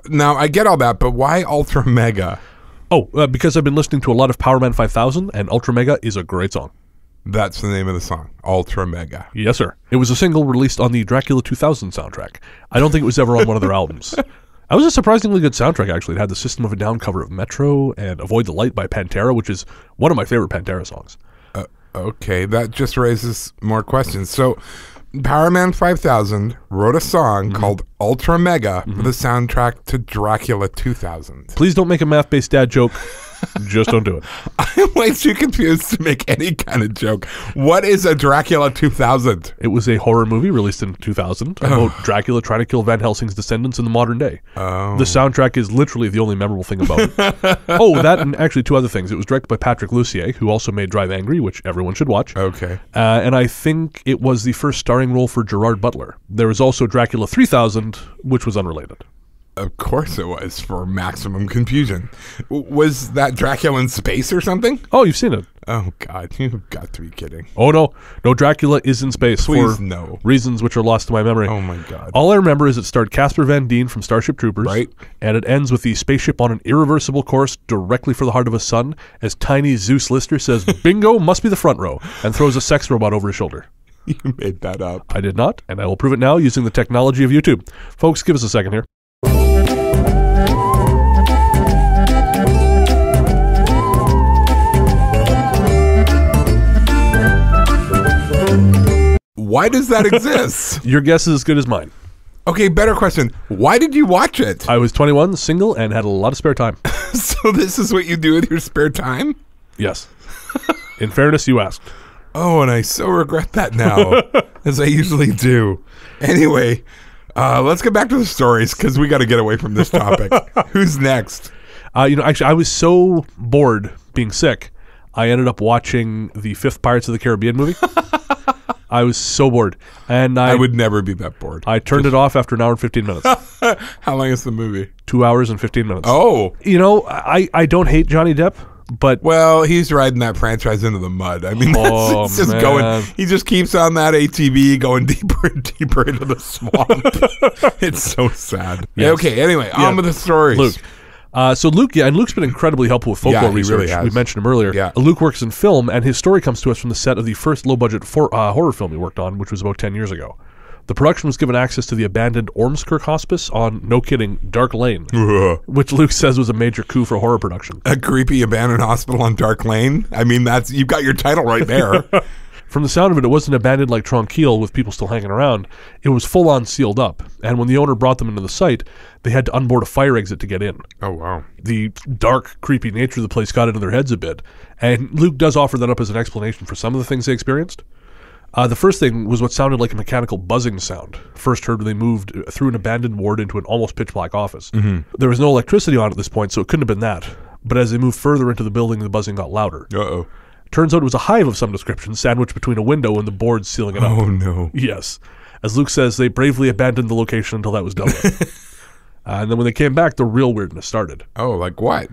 Now, I get all that, but why Ultra Mega? Because I've been listening to a lot of Powerman 5000, and Ultra Mega is a great song. That's the name of the song, Ultra Mega. Yes, sir. It was a single released on the Dracula 2000 soundtrack. I don't think it was ever on one of their albums. That was a surprisingly good soundtrack, actually. It had the System of a Down cover of Metro and Avoid the Light by Pantera, which is one of my favorite Pantera songs. Okay, that just raises more questions. So, Powerman 5000 wrote a song called Ultra Mega for the soundtrack to Dracula 2000. Please don't make a math-based dad joke. Just don't do it. I'm way too confused to make any kind of joke. What is a Dracula 2000? It was a horror movie released in 2000 about Dracula trying to kill Van Helsing's descendants in the modern day. The soundtrack is literally the only memorable thing about it. That and actually two other things. It was directed by Patrick Lussier, who also made Drive Angry, which everyone should watch. Okay. And I think it was the first starring role for Gerard Butler. There was also Dracula 3000, which was unrelated. Of course it was, for maximum confusion. Was that Dracula in space or something? Oh, you've seen it. Oh, God. You've got to be kidding. Oh, no. No, Dracula is in space. Please, for no. reasons which are lost to my memory. Oh, my God. All I remember is it starred Casper Van Dien from Starship Troopers. Right. And it ends with the spaceship on an irreversible course directly for the heart of a sun as tiny Zeus Lister says, bingo, must be the front row, and throws a sex robot over his shoulder. You made that up. I did not, and I will prove it now using the technology of YouTube. Folks, give us a second here. Why does that exist? Your guess is as good as mine. Okay, better question. Why did you watch it? I was 21, single, and had a lot of spare time. So this is what you do with your spare time? Yes. In fairness, you asked. Oh, and I so regret that now, as I usually do. Anyway, let's get back to the stories, because we got to get away from this topic. Who's next? Actually, I was so bored being sick, I ended up watching the 5th Pirates of the Caribbean movie. I was so bored. And I would never be that bored. I turned it off after an hour and 15 minutes. How long is the movie? 2 hours and 15 minutes. Oh. I don't hate Johnny Depp, but... Well, he's riding that franchise into the mud. I mean, it's just man. going... He just keeps on that ATV going deeper and deeper into the swamp. It's so sad. Yes. Okay, anyway, on with the stories. Luke. So Luke, and Luke's been incredibly helpful with folklore he research. really has. We mentioned him earlier. Yeah. Luke works in film, and his story comes to us from the set of the first low-budget horror film he worked on, which was about 10 years ago. The production was given access to the abandoned Ormskirk Hospice on, no kidding, Dark Lane, which Luke says was a major coup for horror production. A creepy abandoned hospital on Dark Lane? I mean, you've got your title right there. From the sound of it, it wasn't abandoned like Tronquil with people still hanging around. It was full-on sealed up, and when the owner brought them into the site, they had to unboard a fire exit to get in. Oh, wow. The dark, creepy nature of the place got into their heads a bit, and Luke does offer that up as an explanation for some of the things they experienced. The first thing was what sounded like a mechanical buzzing sound, first heard when they moved through an abandoned ward into an almost pitch-black office. Mm-hmm. There was no electricity on at this point, so it couldn't have been that, but as they moved further into the building, the buzzing got louder. Uh-oh. Turns out it was a hive of some description, sandwiched between a window and the boards sealing it up. Oh, no. Yes. As Luke says, they bravely abandoned the location until that was dealt with. And then when they came back, the real weirdness started. Oh, like what?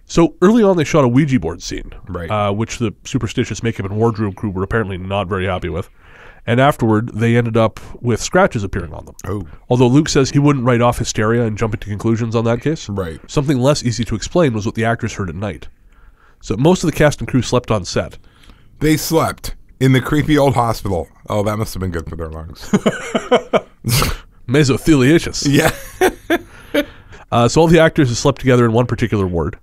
So early on, they shot a Ouija board scene, right? Which the superstitious makeup and wardrobe crew were apparently not very happy with. And afterward, they ended up with scratches appearing on them. Oh. Although Luke says he wouldn't write off hysteria and jump into conclusions on that case. Right. Something less easy to explain was what the actors heard at night. So most of the cast and crew slept on set. They slept in the creepy old hospital. Oh, that must have been good for their lungs. Mesotheliaceous. Yeah. So all the actors slept together in one particular ward,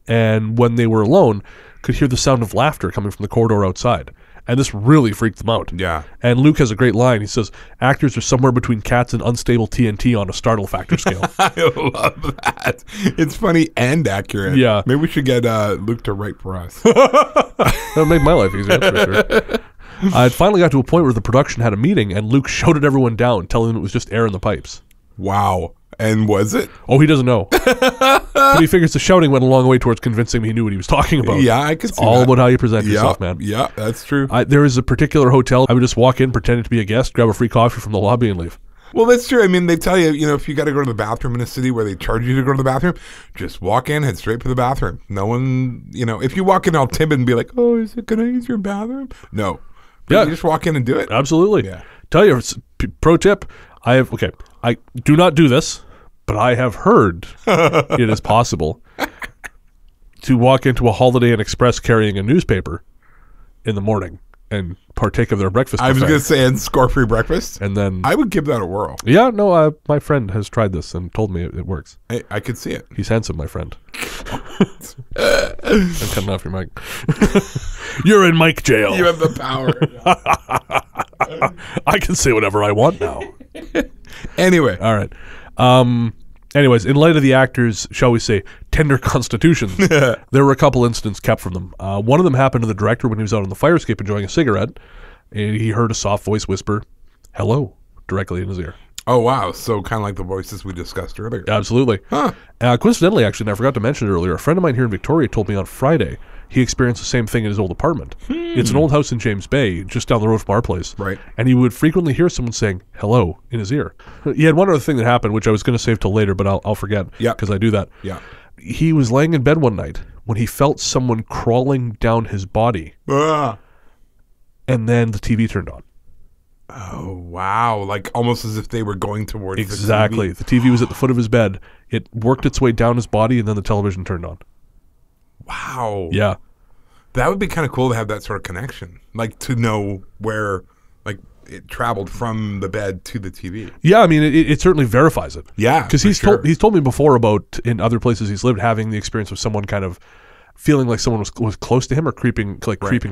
and when they were alone, could hear the sound of laughter coming from the corridor outside. And this really freaked them out. Yeah. And Luke has a great line. He says, actors are somewhere between cats and unstable TNT on a startle factor scale. I love that. It's funny and accurate. Yeah. Maybe we should get Luke to write for us. That'll make my life easier, that's for sure. It finally got to a point where the production had a meeting, and Luke shouted everyone down, telling them it was just air in the pipes. Wow. And was it? Oh, he doesn't know. But he figures the shouting went a long way towards convincing me he knew what he was talking about. Yeah, I could see all that. about how you present yourself, man. Yeah, that's true. There is a particular hotel I would just walk in, pretending to be a guest, grab a free coffee from the lobby, and leave. Well, that's true. I mean, they tell you, if you got to go to the bathroom in a city where they charge you to go to the bathroom, just walk in, head straight for the bathroom. No one, if you walk in all timid and be like, oh, can I use your bathroom? No. But you just walk in and do it. Absolutely. Yeah. Tell you, pro tip, I do not do this, but I have heard it is possible to walk into a Holiday Inn Express carrying a newspaper in the morning and partake of their breakfast buffet. I was going to say, and score free breakfast. And then I would give that a whirl. Yeah, no, my friend has tried this and told me it works. I could see it. He's handsome, my friend. I'm cutting off your mic. You're in mic jail. You have the power. I can say whatever I want now. Anyway. All right. Anyways, in light of the actors', shall we say, tender constitutions, there were a couple incidents kept from them. One of them happened to the director when he was out on the fire escape enjoying a cigarette, and he heard a soft voice whisper, "Hello," directly in his ear. Oh, wow. So kind of like the voices we discussed earlier. Absolutely. Huh. Coincidentally, actually, and I forgot to mention it earlier, a friend of mine here in Victoria told me on Friday he experienced the same thing in his old apartment. It's an old house in James Bay, just down the road from our place. Right. And he would frequently hear someone saying, "hello," in his ear. He had one other thing that happened, which I was going to save till later, but I'll forget because I do that. Yeah. He was laying in bed one night when he felt someone crawling down his body, and then the TV turned on. Oh, wow. Like almost as if they were going towards Exactly. the TV. The TV was at the foot of his bed. It worked its way down his body, and then the television turned on. Wow. Yeah. That would be kind of cool to have that sort of connection. Like to know where Like it traveled from the bed to the TV. Yeah, I mean, it certainly verifies it. Yeah, because he's told me before about in other places he's lived having the experience of someone kind of feeling like someone was close to him or creeping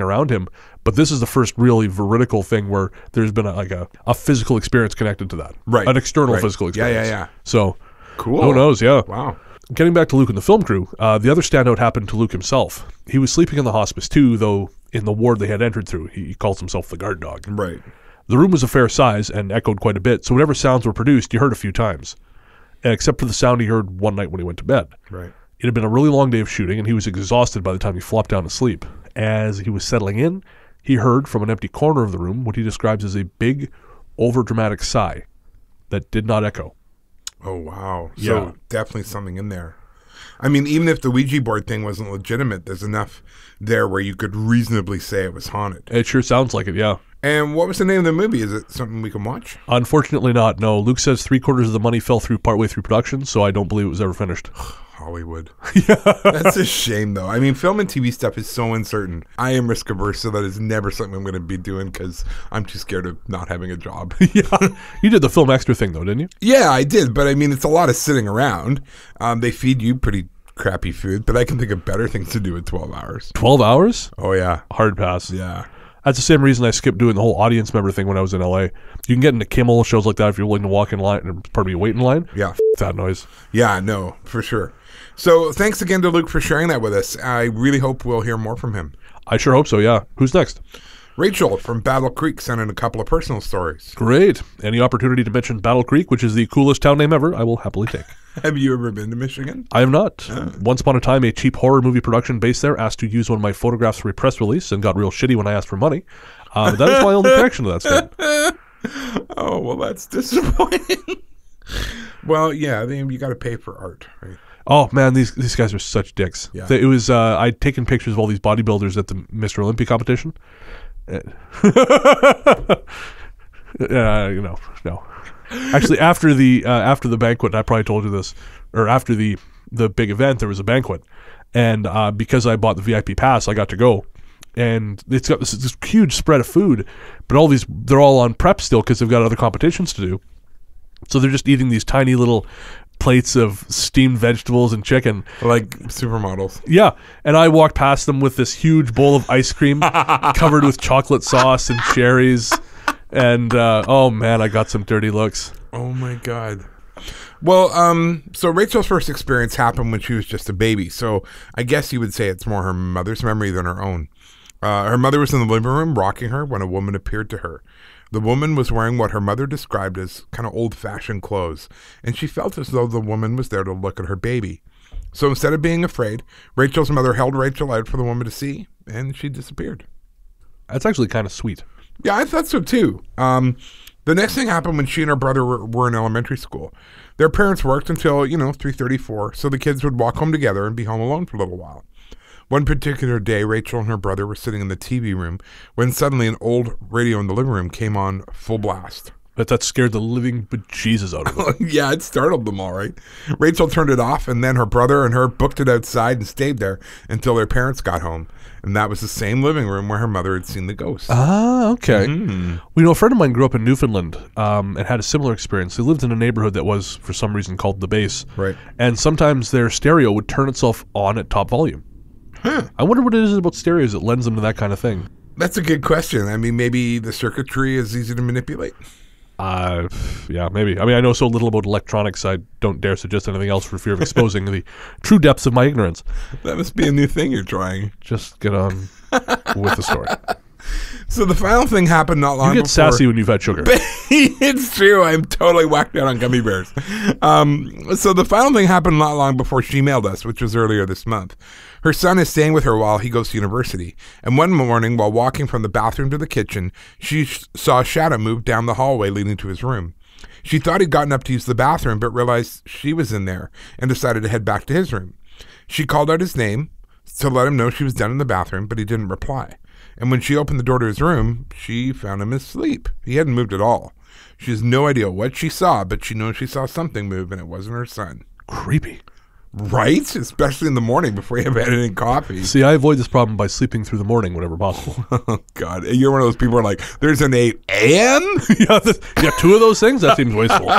around him. But this is the first really veridical thing where there's been a physical experience connected to that. Right. An external physical experience. Yeah. So cool. Who knows? Yeah. Wow. Getting back to Luke and the film crew, the other standout happened to Luke himself. He was sleeping in the hospice too, though in the ward they had entered through. He calls himself the guard dog. Right. The room was a fair size and echoed quite a bit, so whatever sounds were produced, you heard a few times. Except for the sound he heard one night when he went to bed. Right. It had been a really long day of shooting, and he was exhausted by the time he flopped down to sleep. As he was settling in, he heard from an empty corner of the room what he describes as a big, overdramatic sigh that did not echo. Oh, wow. Yeah. So definitely something in there. I mean, even if the Ouija board thing wasn't legitimate, there's enough there where you could reasonably say it was haunted. It sure sounds like it, yeah. And what was the name of the movie? Is it something we can watch? Unfortunately not, no. Luke says 3/4 of the money fell through partway through production, so I don't believe it was ever finished. Hollywood. That's a shame, though. I mean, film and TV stuff is so uncertain. I am risk averse, so that is never something I'm going to be doing because I'm too scared of not having a job. Yeah. You did the film extra thing, though, didn't you? Yeah, I did. But I mean, it's a lot of sitting around. They feed you pretty crappy food, but I can think of better things to do with 12 hours. 12 hours? Oh, yeah. Hard pass. Yeah. That's the same reason I skipped doing the whole audience member thing when I was in LA. You can get into Kimmel, shows like that, if you're willing to walk in line, or pardon me, wait in line. Yeah. That noise. Yeah, no, for sure. So thanks again to Luke for sharing that with us. I really hope we'll hear more from him. I sure hope so, yeah. Who's next? Rachel from Battle Creek sent in a couple of personal stories. Great. Any opportunity to mention Battle Creek, which is the coolest town name ever, I will happily take. Have you ever been to Michigan? I have not. Once upon a time, a cheap horror movie production based there asked to use one of my photographs for a press release and got real shitty when I asked for money. But that is my only connection to that state. Oh, well, that's disappointing. Well, yeah, you got to pay for art, right? Oh, man, these guys are such dicks. Yeah. It was, I'd taken pictures of all these bodybuilders at the Mr. Olympia competition. No. Actually, after the banquet, I probably told you this, or after the big event, there was a banquet, and because I bought the VIP pass, I got to go, and it's got this huge spread of food, but they're all on prep still because they've got other competitions to do, so they're just eating these tiny little plates of steamed vegetables and chicken. Like supermodels. Yeah, and I walked past them with this huge bowl of ice cream covered with chocolate sauce and cherries, and oh man, I got some dirty looks. Oh my God. Well, so Rachel's first experience happened when she was just a baby, so I guess you would say it's more her mother's memory than her own. Her mother was in the living room rocking her when a woman appeared to her. The woman was wearing what her mother described as kind of old-fashioned clothes, and she felt as though the woman was there to look at her baby. So instead of being afraid, Rachel's mother held Rachel out for the woman to see, and she disappeared. That's actually kind of sweet. Yeah, I thought so too. The next thing happened when she and her brother were in elementary school. Their parents worked until, 3:34, so the kids would walk home together and be home alone for a little while. One particular day, Rachel and her brother were sitting in the TV room when suddenly an old radio in the living room came on full blast. But that scared the living bejesus out of them. Yeah, it startled them all right. Rachel turned it off, and then her brother and her booked it outside and stayed there until their parents got home. And that was the same living room where her mother had seen the ghost. Ah, okay. Well, a friend of mine grew up in Newfoundland and had a similar experience. They lived in a neighborhood that was, for some reason, called The Base. Right. And sometimes their stereo would turn itself on at top volume. Huh. I wonder what it is about stereos that lends them to that kind of thing. That's a good question. I mean, maybe the circuitry is easy to manipulate. Yeah, maybe. I mean, I know so little about electronics, I don't dare suggest anything else for fear of exposing the true depths of my ignorance. That must be a new thing you're trying. Just get on with the story. So the final thing happened not long before. You get sassy when you've had sugar. It's true. I'm totally whacked out on gummy bears. So the final thing happened not long before she mailed us, which was earlier this month. Her son is staying with her while he goes to university. And one morning, while walking from the bathroom to the kitchen, she saw a shadow move down the hallway leading to his room. She thought he'd gotten up to use the bathroom, but realized she was in there and decided to head back to his room. She called out his name to let him know she was done in the bathroom, but he didn't reply. And when she opened the door to his room, she found him asleep. He hadn't moved at all. She has no idea what she saw, but she knows she saw something move, and it wasn't her son. Creepy. Right? Especially in the morning before you have had any coffee. See, I avoid this problem by sleeping through the morning whenever possible. Oh, God. You're one of those people who are like, there's an 8 a.m.? Yeah, two of those things? That seems wasteful.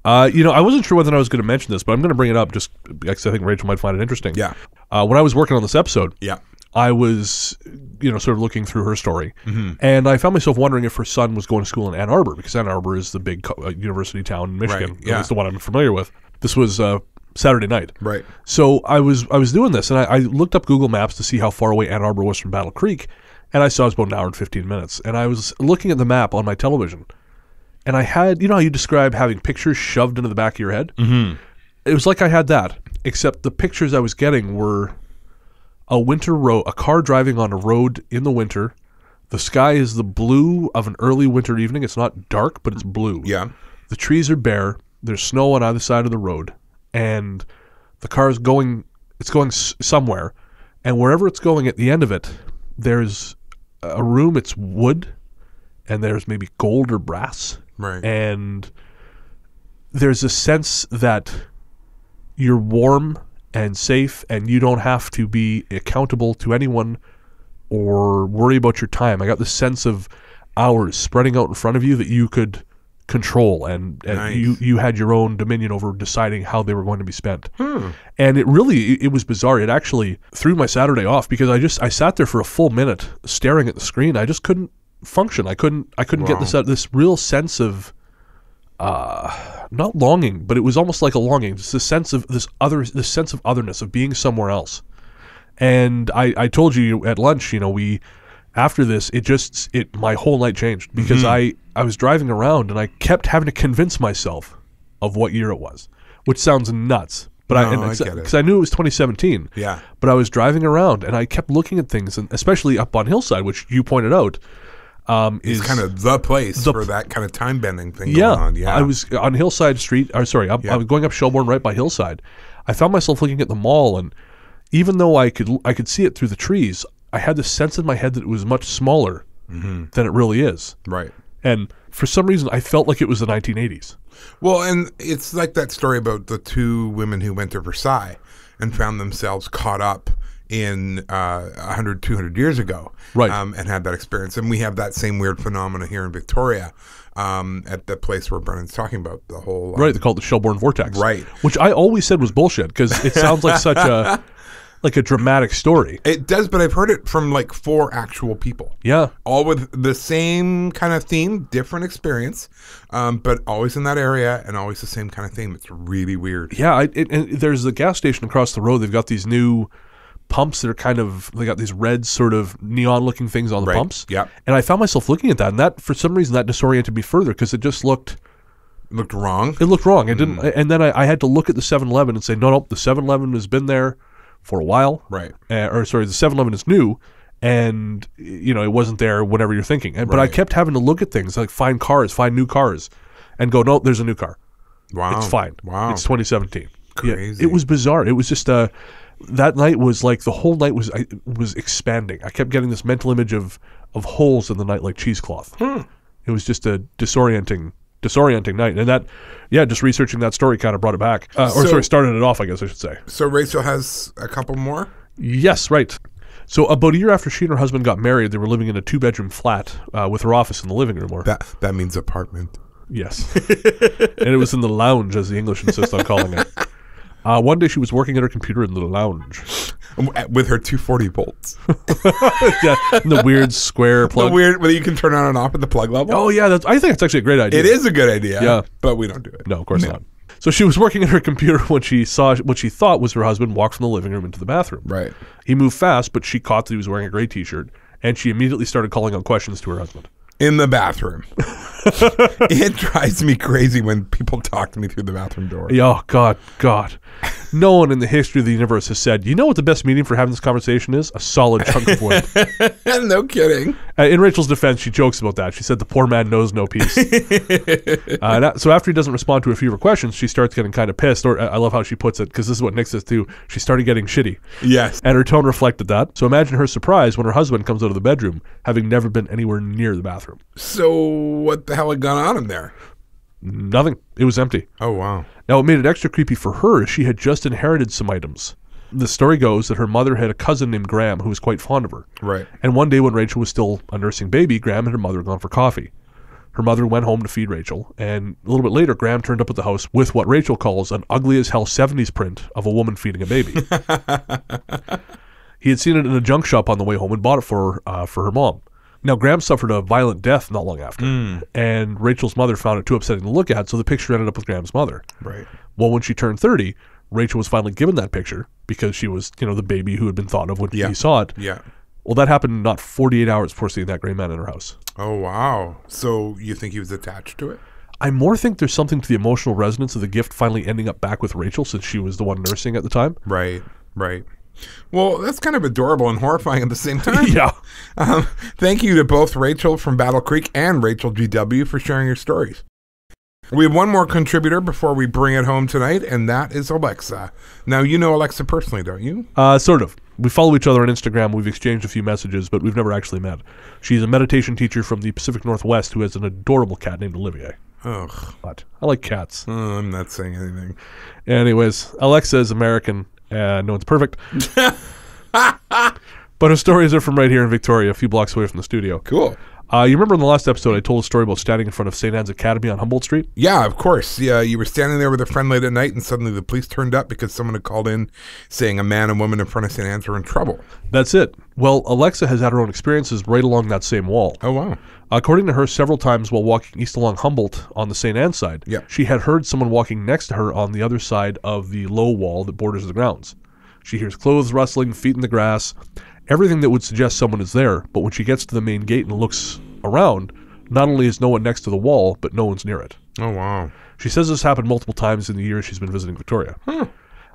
I wasn't sure whether I was going to mention this, but I'm going to bring it up just because I think Rachel might find it interesting. Yeah. When I was working on this episode, Yeah. I was, sort of looking through her story, and I found myself wondering if her son was going to school in Ann Arbor, because Ann Arbor is the big university town in Michigan. Right, yeah. That's the one I'm familiar with. This was Saturday night. Right. So I was doing this, and I looked up Google Maps to see how far away Ann Arbor was from Battle Creek, and I saw it was about an hour and 15 minutes. And I was looking at the map on my television, and I had, how you describe having pictures shoved into the back of your head? Mm-hmm. It was like I had that, except the pictures I was getting were a winter road, a car driving on a road in the winter. The sky is the blue of an early winter evening. It's not dark, but it's blue. Yeah. The trees are bare. There's snow on either side of the road, and the car is going. It's going somewhere, and wherever it's going, at the end of it, there's a room. It's wood, and there's maybe gold or brass. Right. And there's a sense that you're warm and safe, and you don't have to be accountable to anyone or worry about your time. I got this sense of hours spreading out in front of you that you could control, and Nice. you had your own dominion over deciding how they were going to be spent. And it was bizarre. It actually threw my Saturday off, because I sat there for a full minute staring at the screen. I just couldn't function. I couldn't get this real sense of not longing, but it was almost like a longing. Just this sense of this sense of otherness, of being somewhere else. And I told you at lunch, after this, my whole night changed, because I was driving around and I kept having to convince myself of what year it was, which sounds nuts. But I get it, because I knew it was 2017. Yeah. But I was driving around and I kept looking at things, and especially up on Hillside, which you pointed out. Is kind of the place for that kind of time bending thing going on. Yeah. I was on Hillside Street. I was going up Shelbourne right by Hillside. I found myself looking at the mall, and even though I could see it through the trees, I had this sense in my head that it was much smaller than it really is. Right. And for some reason, I felt like it was the 1980s. Well, and it's like that story about the two women who went to Versailles and found themselves caught up in 100, 200 years ago, Right. And had that experience. And we have that same weird phenomena here in Victoria, at the place where Brennan's talking about the whole... Right, they call it the Shelbourne Vortex. Right. Which I always said was bullshit, because it sounds like such a dramatic story. It does, but I've heard it from like 4 actual people. Yeah. All with the same kind of theme, different experience, but always in that area and always the same kind of theme. It's really weird. Yeah, and there's the gas station across the road. They've got these new pumps that are they got these red sort of neon-looking things on the Right. pumps. Yep. And I found myself looking at that, and that, for some reason, that disoriented me further, because it just looked... Looked wrong. It looked wrong. It didn't, and then I had to look at the 7-Eleven and say, no, the 7-Eleven has been there for a while. Right. The 7-Eleven is new, and it wasn't there whenever you're thinking. But I Right. kept having to look at things, like find new cars, and go, no, there's a new car. Wow. It's fine. Wow. It's 2017. Crazy. Yeah, it was bizarre. It was just that night was like, the whole night was expanding. I kept getting this mental image of holes in the night like cheesecloth. It was just a disorienting night. And that, just researching that story kind of brought it back. Started it off, I guess I should say. So Rachel has a couple more? Yes, right. So about a year after she and her husband got married, they were living in a 2-bedroom flat with her office in the living room. That means apartment. Yes. And it was in the lounge, as the English insist on calling it. One day she was working at her computer in the lounge. With her 240 volts. Yeah, and the weird square plug. The weird, whether you can turn on and off at the plug level. Oh, yeah. I think it's actually a great idea. It is a good idea. Yeah. But we don't do it. No, of course not. So she was working at her computer when she saw what she thought was her husband walk from the living room into the bathroom. Right. He moved fast, but she caught that he was wearing a gray T-shirt, and she immediately started calling out questions to her husband. In the bathroom. It drives me crazy when people talk to me through the bathroom door. Oh, God. No one in the history of the universe has said, you know what the best medium for having this conversation is? A solid chunk of wood. No kidding. In Rachel's defense, she jokes about that. She said the poor man knows no peace. So after he doesn't respond to a few of her questions, she starts getting kind of pissed. Or I love how she puts it, because this is what Nick says too. She started getting shitty. Yes. And her tone reflected that. So imagine her surprise when her husband comes out of the bedroom, having never been anywhere near the bathroom. So what the hell had gone on in there? Nothing. It was empty. Oh, wow. Now, what made it extra creepy for her is she had just inherited some items. The story goes that her mother had a cousin named Graham who was quite fond of her. Right. And one day when Rachel was still a nursing baby, Graham and her mother had gone for coffee. Her mother went home to feed Rachel, and a little bit later, Graham turned up at the house with what Rachel calls an ugly-as-hell 70s print of a woman feeding a baby. He had seen it in a junk shop on the way home and bought it for her mom. Now, Graham suffered a violent death not long after, and Rachel's mother found it too upsetting to look at, so the picture ended up with Graham's mother. Right. Well, when she turned 30, Rachel was finally given that picture because she was, the baby who had been thought of when he saw it. Yeah. Well, that happened not 48 hours before seeing that gray man in her house. Oh, wow. So you think he was attached to it? I more think there's something to the emotional resonance of the gift finally ending up back with Rachel since she was the one nursing at the time. Right, right. Well, that's kind of adorable and horrifying at the same time. Yeah. Thank you to both Rachel from Battle Creek and Rachel GW for sharing your stories. We have one more contributor before we bring it home tonight, and that is Alexa. Now, you know Alexa personally, don't you? Sort of. We follow each other on Instagram. We've exchanged a few messages, but we've never actually met. She's a meditation teacher from the Pacific Northwest who has an adorable cat named Olivier. Ugh. But I like cats. I'm not saying anything. Anyways, Alexa is American. No one's perfect. But her stories are from right here in Victoria, a few blocks away from the studio. Cool. You remember in the last episode I told a story about standing in front of St. Anne's Academy on Humboldt Street? Yeah, of course. Yeah, you were standing there with a friend late at night, and suddenly the police turned up because someone had called in saying a man and woman in front of St. Anne's were in trouble. That's it. Well, Alexa has had her own experiences right along that same wall. Oh, wow. According to her, several times while walking east along Humboldt on the St. Anne's side, she had heard someone walking next to her on the other side of the low wall that borders the grounds. She hears clothes rustling, feet in the grass, everything that would suggest someone is there, but when she gets to the main gate and looks around, not only is no one next to the wall, but no one's near it. Oh, wow. She says this happened multiple times in the years she's been visiting Victoria.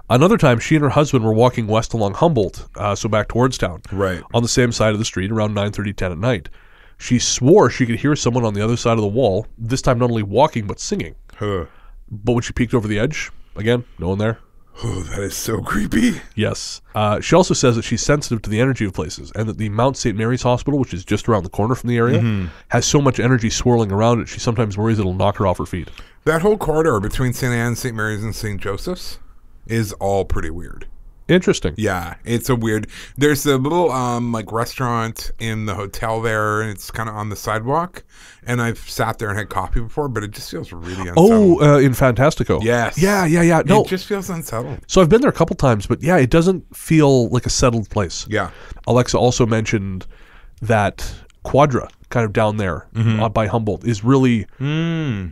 Another time, she and her husband were walking west along Humboldt, so back towards town, Right. on the same side of the street around 9:30, 10 at night. She swore she could hear someone on the other side of the wall, this time not only walking, but singing. Huh. But when she peeked over the edge, again, no one there. Oh, that is so creepy. Yes. She also says that she's sensitive to the energy of places and that the Mount St. Mary's Hospital, which is just around the corner from the area, has so much energy swirling around it, she sometimes worries it'll knock her off her feet. That whole corridor between St. Anne's, St. Mary's, and St. Joseph's is all pretty weird. Interesting. Yeah, it's a weird... There's a little restaurant in the hotel there, and it's kind of on the sidewalk. And I've sat there and had coffee before, but it just feels really unsettled. Oh, in Fantastico. Yes. Yeah. No. It just feels unsettled. So I've been there a couple times, but yeah, it doesn't feel like a settled place. Yeah. Alexa also mentioned that Quadra, kind of down there by Humboldt, is really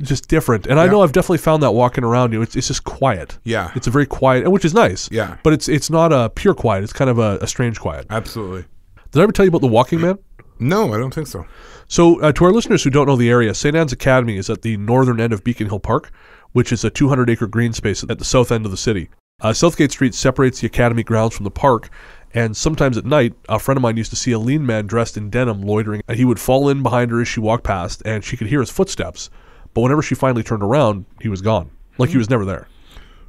just different. And I know I've definitely found that walking around it's just quiet. Yeah. It's a very quiet, and which is nice. Yeah. But it's not a pure quiet. It's kind of a strange quiet. Absolutely. Did I ever tell you about the Walking Man? No, I don't think so. So to our listeners who don't know the area, St. Anne's Academy is at the northern end of Beacon Hill Park, which is a 200-acre green space at the south end of the city. Southgate Street separates the Academy grounds from the park, and sometimes at night, a friend of mine used to see a lean man dressed in denim loitering, and he would fall in behind her as she walked past, and she could hear his footsteps. But whenever she finally turned around, he was gone. Like he was never there.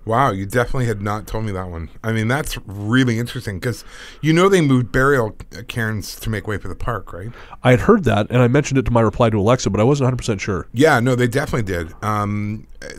Wow, you definitely had not told me that one. I mean, that's really interesting because they moved burial cairns to make way for the park, right? I had heard that, and I mentioned it to my reply to Alexa, but I wasn't 100% sure. Yeah, no, they definitely did.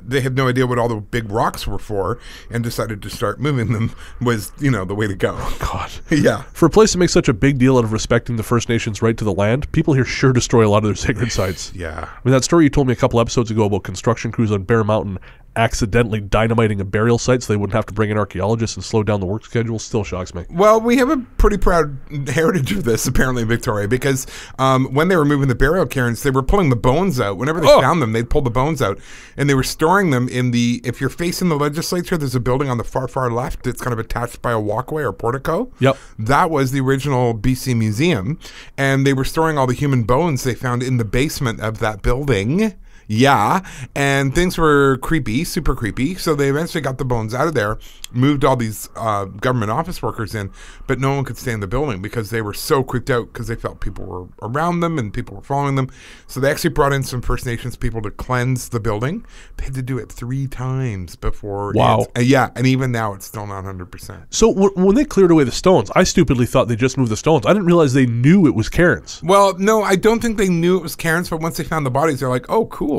They had no idea what all the big rocks were for and decided to start moving them was, the way to go. God. Yeah. For a place that makes such a big deal out of respecting the First Nations' right to the land, people here sure destroy a lot of their sacred sites. Yeah. I mean, that story you told me a couple episodes ago about construction crews on Bear Mountain accidentally dynamiting a burial site so they wouldn't have to bring in archaeologists and slow down the work schedule still shocks me. Well, we have a pretty proud heritage of this, apparently, in Victoria, because when they were moving the burial cairns, they were pulling the bones out. Whenever they found them, they'd pull the bones out, and they were storing them in if you're facing the legislature, there's a building on the far left that's kind of attached by a walkway or portico. Yep. That was the original BC Museum, and they were storing all the human bones they found in the basement of that building. Yeah, and things were creepy, super creepy. So they eventually got the bones out of there, moved all these government office workers in, but no one could stay in the building because they were so creeped out because they felt people were around them and people were following them. So they actually brought in some First Nations people to cleanse the building. They had to do it 3 times before. Wow. Yeah, and even now it's still not 100%. So when they cleared away the stones, I stupidly thought they just moved the stones. I didn't realize they knew it was cairns. Well, no, I don't think they knew it was cairns, but once they found the bodies, they're like, oh, cool.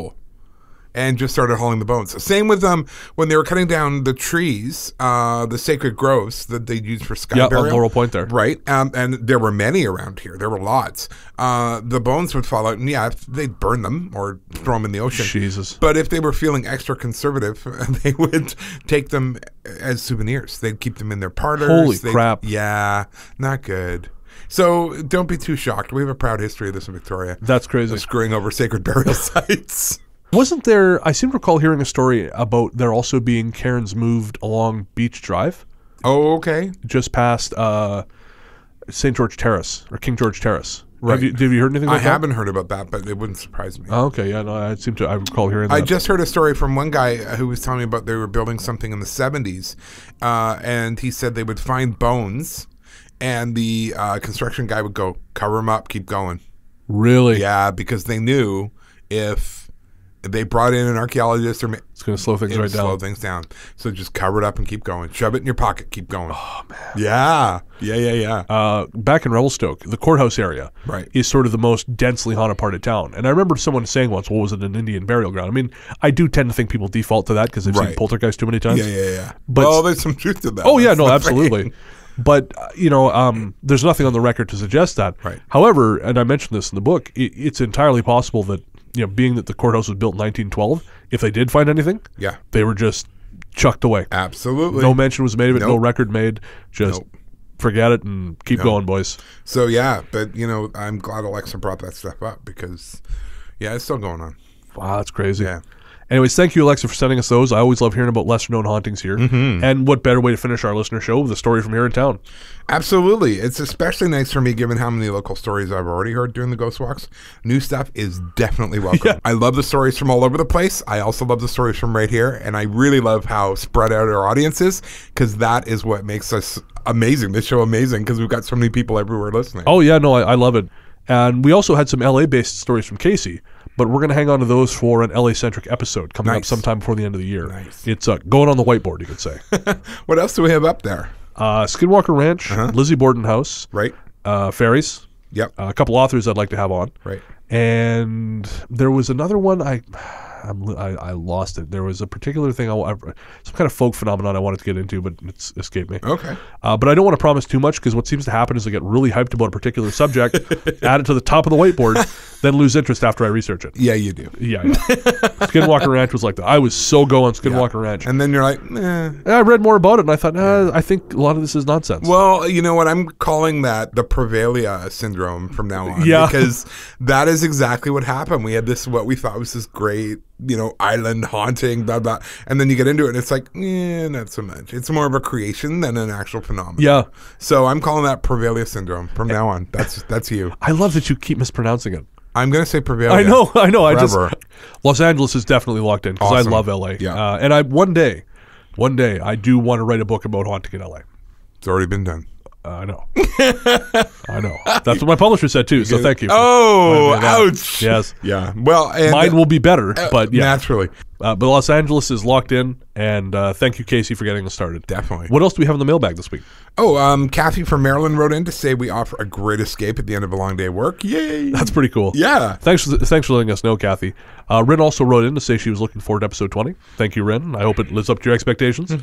and just started hauling the bones. Same with when they were cutting down the trees, the sacred groves that they used for sky burial. On Laurel Point there. Right. And there were many around here. There were lots. The bones would fall out, and they'd burn them or throw them in the ocean. Jesus. But if they were feeling extra conservative, they would take them as souvenirs. They'd keep them in their parlors. Holy crap. Yeah, not good. So don't be too shocked. We have a proud history of this in Victoria. That's crazy. Of screwing over sacred burial sites. Wasn't there, I seem to recall hearing a story about there also being cairns moved along Beach Drive. Oh, okay. Just past St. George Terrace, or King George Terrace. Right. Have you heard anything about that? I haven't heard about that, but it wouldn't surprise me. Oh, okay, yeah, no, I recall hearing that. I just heard a story from one guy who was telling me about they were building something in the 70s, and he said they would find bones, and the construction guy would go, cover them up, keep going. Really? Yeah, because they knew if they brought in an archaeologist, or it's going to slow things right down. Slow things down. So just cover it up and keep going. Shove it in your pocket, keep going. Oh man. Yeah. Back in Revelstoke, the courthouse area Right. is sort of the most densely haunted part of town. And I remember someone saying once, well, was it an Indian burial ground? I mean, I do tend to think people default to that because they've seen Poltergeist too many times. Yeah. But there's some truth to that. Oh, yeah, That's no, the absolutely. thing. But, there's nothing on the record to suggest that. Right. However, and I mentioned this in the book, it's entirely possible that, being that the courthouse was built in 1912, if they did find anything, they were just chucked away. Absolutely. No mention was made of it, no record made. Just forget it and keep going, boys. So, yeah, but, I'm glad Alexa brought that stuff up because, it's still going on. Wow, that's crazy. Yeah. Anyways, thank you, Alexa, for sending us those. I always love hearing about lesser-known hauntings here. Mm-hmm. And what better way to finish our listener show with a story from here in town? Absolutely. It's especially nice for me given how many local stories I've already heard during the Ghost Walks. New stuff is definitely welcome. Yeah. I love the stories from all over the place. I also love the stories from right here. And I really love how spread out our audience is because that is what makes us amazing, this show amazing, because we've got so many people everywhere listening. Oh, yeah, no, I love it. And we also had some LA-based stories from Casey, but we're going to hang on to those for an LA-centric episode coming up sometime before the end of the year. Nice. It's going on the whiteboard, you could say. What else do we have up there? Skinwalker Ranch, Lizzie Borden House, Right. Fairies, Yep. a couple authors I'd like to have on. Right. And there was another one I lost it. There was a particular thing, some kind of folk phenomenon I wanted to get into, but it's escaped me. Okay. But I don't want to promise too much because what seems to happen is I get really hyped about a particular subject, add it to the top of the whiteboard, then lose interest after I research it. Yeah, you do. Yeah. Skinwalker Ranch was like that. I was so go on Skinwalker Ranch. And then you're like, And I read more about it and I thought, I think a lot of this is nonsense. Well, you know what? I'm calling that the Prevalia syndrome from now on. Yeah. Because that is exactly what happened. We had this, what we thought was this great, island haunting, blah, blah. And then you get into it and it's like, not so much. It's more of a creation than an actual phenomenon. Yeah. So I'm calling that Prevalia syndrome from now on. That's you. I love that you keep mispronouncing it. I'm going to say Prevalia. I know. Forever. Los Angeles is definitely locked in because Awesome. I love LA. Yeah. And one day, I do want to write a book about haunting in LA. It's already been done. I know. I know. That's what my publisher said too. So thank you. Oh, ouch. Yes. Yeah. Well, and mine will be better, but yeah, naturally. But Los Angeles is locked in, and thank you, Casey, for getting us started. Definitely. What else do we have in the mailbag this week? Oh, Kathy from Maryland wrote in to say we offer a great escape at the end of a long day of work. Yay! That's pretty cool. Yeah. Thanks for letting us know, Kathy. Rin also wrote in to say she was looking forward to episode 20. Thank you, Rin. I hope it lives up to your expectations.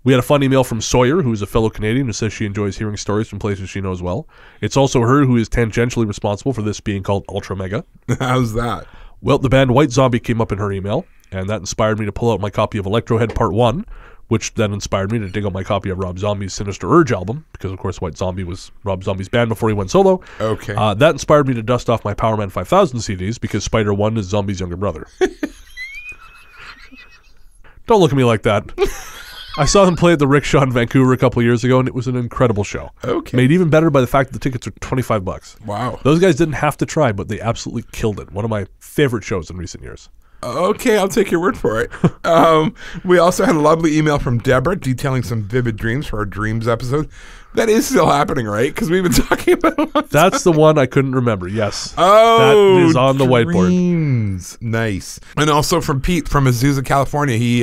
We had a fun email from Sawyer, who's a fellow Canadian, who says she enjoys hearing stories from places she knows well. It's also her who is tangentially responsible for this being called Ultra Mega. How's that? Well, the band White Zombie came up in her email, and that inspired me to pull out my copy of Electrohead Part 1, which then inspired me to dig out my copy of Rob Zombie's Sinister Urge album, because, of course, White Zombie was Rob Zombie's band before he went solo. Okay. That inspired me to dust off my Power Man 5000 CDs, because Spider 1 is Zombie's younger brother. Don't look at me like that. I saw them play at the Rickshaw in Vancouver a couple of years ago, and it was an incredible show. Okay. Made even better by the fact that the tickets are $25. Wow. Those guys didn't have to try, but they absolutely killed it. One of my favorite shows in recent years. Okay, I'll take your word for it. We also had a lovely email from Deborah detailing some vivid dreams for our dreams episode. That is still happening, right? Because we've been talking about it. That's the one I couldn't remember. Yes. Oh, that is on the whiteboard. Dreams. Nice. And also from Pete from Azusa, California. He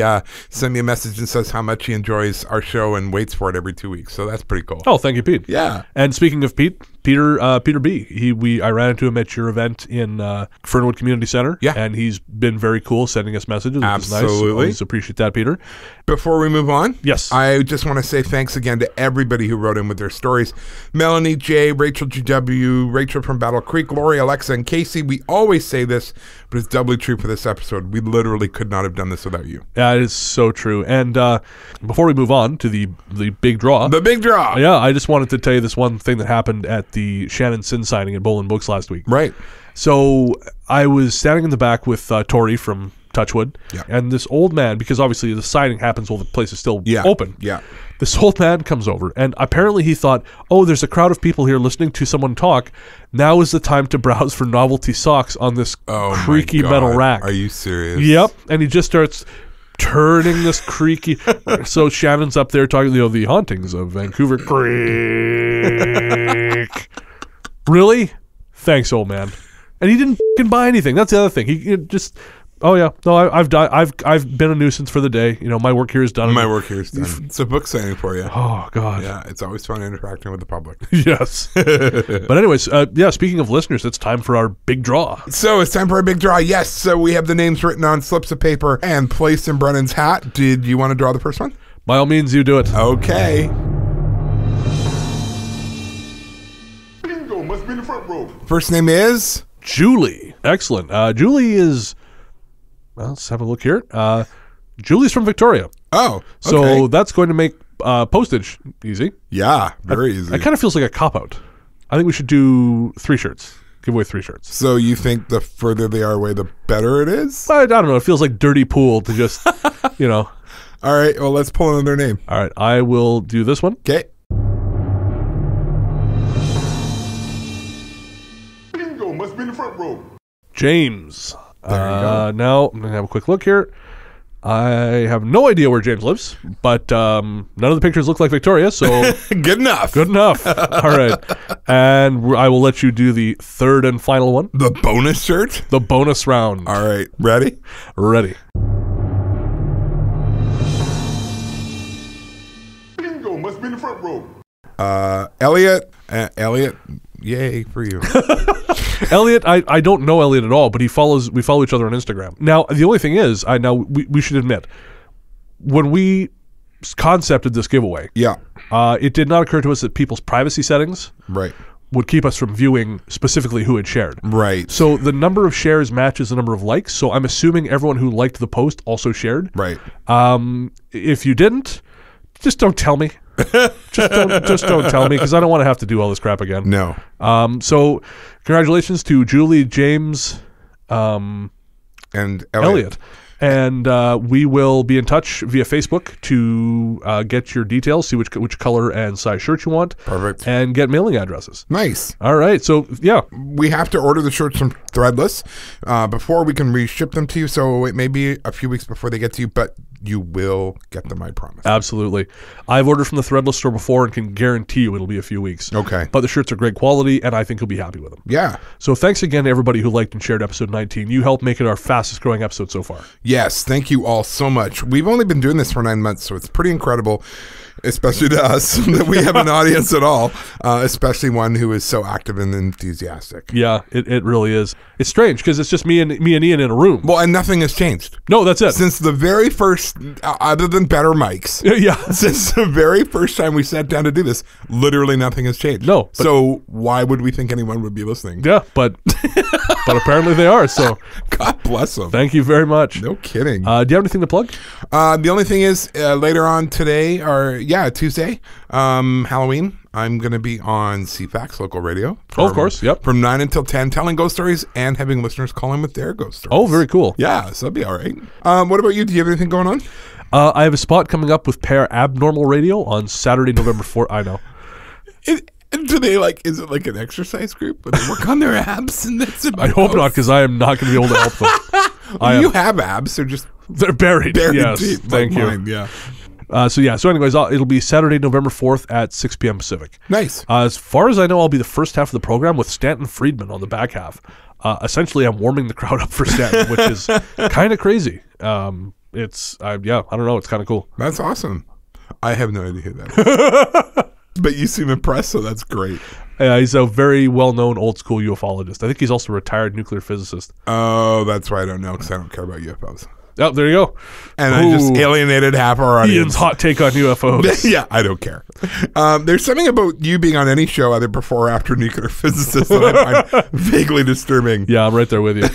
sent me a message and says how much he enjoys our show and waits for it every 2 weeks. So that's pretty cool. Oh, thank you, Pete. Yeah. And speaking of Pete Peter B. I ran into him at your event in Fernwood Community Center. Yeah. And he's been very cool sending us messages, which Absolutely. is nice. Always appreciate that, Peter. Before we move on, Yes. I just want to say thanks again to everybody who wrote in with their stories. Melanie J, Rachel GW, Rachel from Battle Creek, Lori, Alexa, and Casey. We always say this, but it's doubly true for this episode. We literally could not have done this without you. Yeah, it is so true. And before we move on to the big draw. The big draw. Yeah, I just wanted to tell you this one thing that happened at the Shannon Sin signing at Bolin Books last week. Right. So I was standing in the back with Tori from Touchwood, Yeah. and this old man, because obviously the signing happens while the place is still open. Yeah. This old man comes over, and apparently he thought, oh, there's a crowd of people here listening to someone talk. Now is the time to browse for novelty socks on this creaky my God. metal rack. Are you serious? Yep. And he just starts turning this creaky. So Shannon's up there talking, the hauntings of Vancouver Creek. Really? Thanks, old man. And he didn't fucking buy anything. That's the other thing. He just. Oh yeah, no, I've been a nuisance for the day. My work here is done. My work here is done. It's a book signing for you. Oh God. Yeah, it's always fun interacting with the public. Yes. But anyways, speaking of listeners, it's time for our big draw. So it's time for our big draw. Yes, so we have the names written on slips of paper and placed in Brennan's hat. Did you want to draw the first one? By all means, you do it. Okay. Bingo, must be in the front row. First name is Julie. Excellent. Julie is. Well, let's have a look here. Julie's from Victoria. Oh, okay. So that's going to make postage easy. Yeah, very easy. It kind of feels like a cop-out. I think we should do 3 shirts. Give away 3 shirts. So you think the further they are away, the better it is? I don't know. It feels like dirty pool to just, All right, well, let's pull another name. All right, I will do this one. Okay. Bingo, must be in the front row. James. There you go. Now, I'm going to have a quick look here. I have no idea where James lives, but none of the pictures look like Victoria, so Good enough. good enough. All right. And I will let you do the third and final one, The bonus shirt? the bonus round. All right, ready? Ready. Bingo, must be in the front row. Elliot. Elliot, yay for you. Elliot, I don't know Elliot at all, but we follow each other on Instagram. Now, the only thing is, we should admit, when we concepted this giveaway, Yeah, it did not occur to us that people's privacy settings right. would keep us from viewing specifically who had shared. Right. So the number of shares matches the number of likes, so I'm assuming everyone who liked the post also shared. Right. If you didn't, just don't tell me. just don't tell me, because I don't want to have to do all this crap again. No. So congratulations to Julie, James, And Elliot. And we will be in touch via Facebook to get your details, see which color and size shirt you want. Perfect. And get mailing addresses. Nice. All right. So, yeah. We have to order the shirts from Threadless before we can reship them to you. So it may be a few weeks before they get to you, but you will get them, I promise. Absolutely. I've ordered from the Threadless store before and can guarantee you it'll be a few weeks. Okay. But the shirts are great quality, and I think you'll be happy with them. Yeah. So thanks again to everybody who liked and shared episode 19. You helped make it our fastest growing episode so far. Yes. Thank you all so much. We've only been doing this for 9 months, so it's pretty incredible, especially to us, that we have an audience at all, especially one who is so active and enthusiastic. Yeah, it really is. It's strange because it's just me and Ian in a room. Well, and nothing has changed. No, that's it. Since the very first, other than better mics, Yeah. since the very first time we sat down to do this, literally nothing has changed. No, but- So why would we think anyone would be listening? Yeah, but apparently they are. So God bless them. thank you very much. No kidding. Do you have anything to plug? The only thing is later on today, or Tuesday, Halloween, I'm going to be on CFAX local radio. Of course, yep. From 9 until 10, telling ghost stories and having listeners call in with their ghost stories. Oh, very cool. Yeah, so that'll be all right. What about you? Do you have anything going on? I have a spot coming up with Pair Abnormal Radio on Saturday, November 4th. I know. Do they is it like an exercise group where they work on their abs and that's about I hope not, because I am not going to be able to help them. You have abs, they're They're buried. Yes, deep, thank like you. mine, yeah. So anyways, it'll be Saturday, November 4th at 6 p.m. Pacific. Nice. As far as I know, I'll be the first half of the program with Stanton Friedman on the back half. Essentially, I'm warming the crowd up for Stanton, which is kind of crazy. I don't know. It's kind of cool. That's awesome. I have no idea who that is. But you seem impressed, so that's great. He's a very well-known old-school ufologist. I think he's also a retired nuclear physicist. Oh, that's why I don't know, because I don't care about UFOs. Oh, there you go. And I just alienated half our audience. Ian's hot take on UFOs. Yeah, I don't care. There's something about you being on any show, either before or after nuclear physicists, that I find vaguely disturbing. Yeah, I'm right there with you.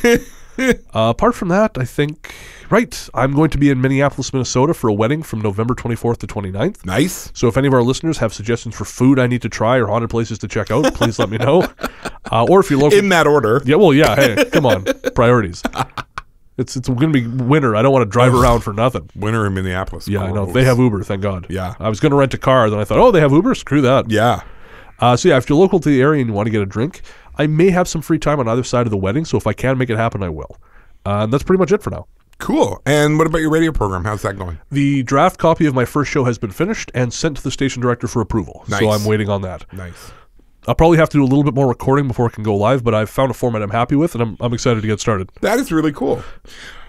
Apart from that, I think... Right, I'm going to be in Minneapolis, Minnesota for a wedding from November 24th to 29th. Nice. So if any of our listeners have suggestions for food I need to try or haunted places to check out, please let me know. Or if you're local... In that order. Yeah, well, yeah, hey, come on. Priorities. It's going to be winter. I don't want to drive around for nothing. Winter in Minneapolis. Yeah, I know. They have Uber, thank God. Yeah. I was going to rent a car, then I thought, oh, they have Uber? Screw that. Yeah. So yeah, if you're local to the area and you want to get a drink, I may have some free time on either side of the wedding, so if I can make it happen, I will. And that's pretty much it for now. Cool. And what about your radio program? How's that going? The draft copy of my first show has been finished and sent to the station director for approval. Nice. So I'm waiting on that. Nice. I'll probably have to do a little bit more recording before it can go live, but I've found a format I'm happy with, and I'm excited to get started. That is really cool.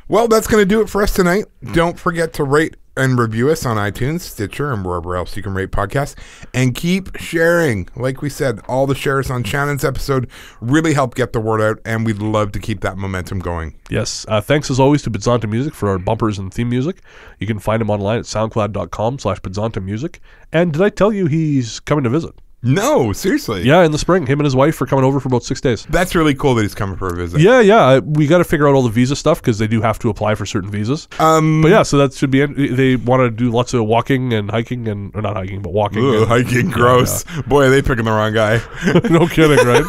Well, that's going to do it for us tonight. Don't forget to rate and review us on iTunes, Stitcher, and wherever else you can rate podcasts. And keep sharing. Like we said, all the shares on Shannon's episode really help get the word out, and we'd love to keep that momentum going. Yes. Thanks as always to Podzontommusic for our bumpers and theme music. You can find him online at soundcloud.com/Podzontommusic. And did I tell you he's coming to visit? No, seriously. Yeah, in the spring. Him and his wife are coming over for about 6 days. That's really cool that he's coming for a visit. Yeah. We got to figure out all the visa stuff because they do have to apply for certain visas. But yeah, so that should be it. They want to do lots of walking and hiking, or not hiking, but walking. Ugh, hiking, gross. Yeah. Boy, are they picking the wrong guy. No kidding, right?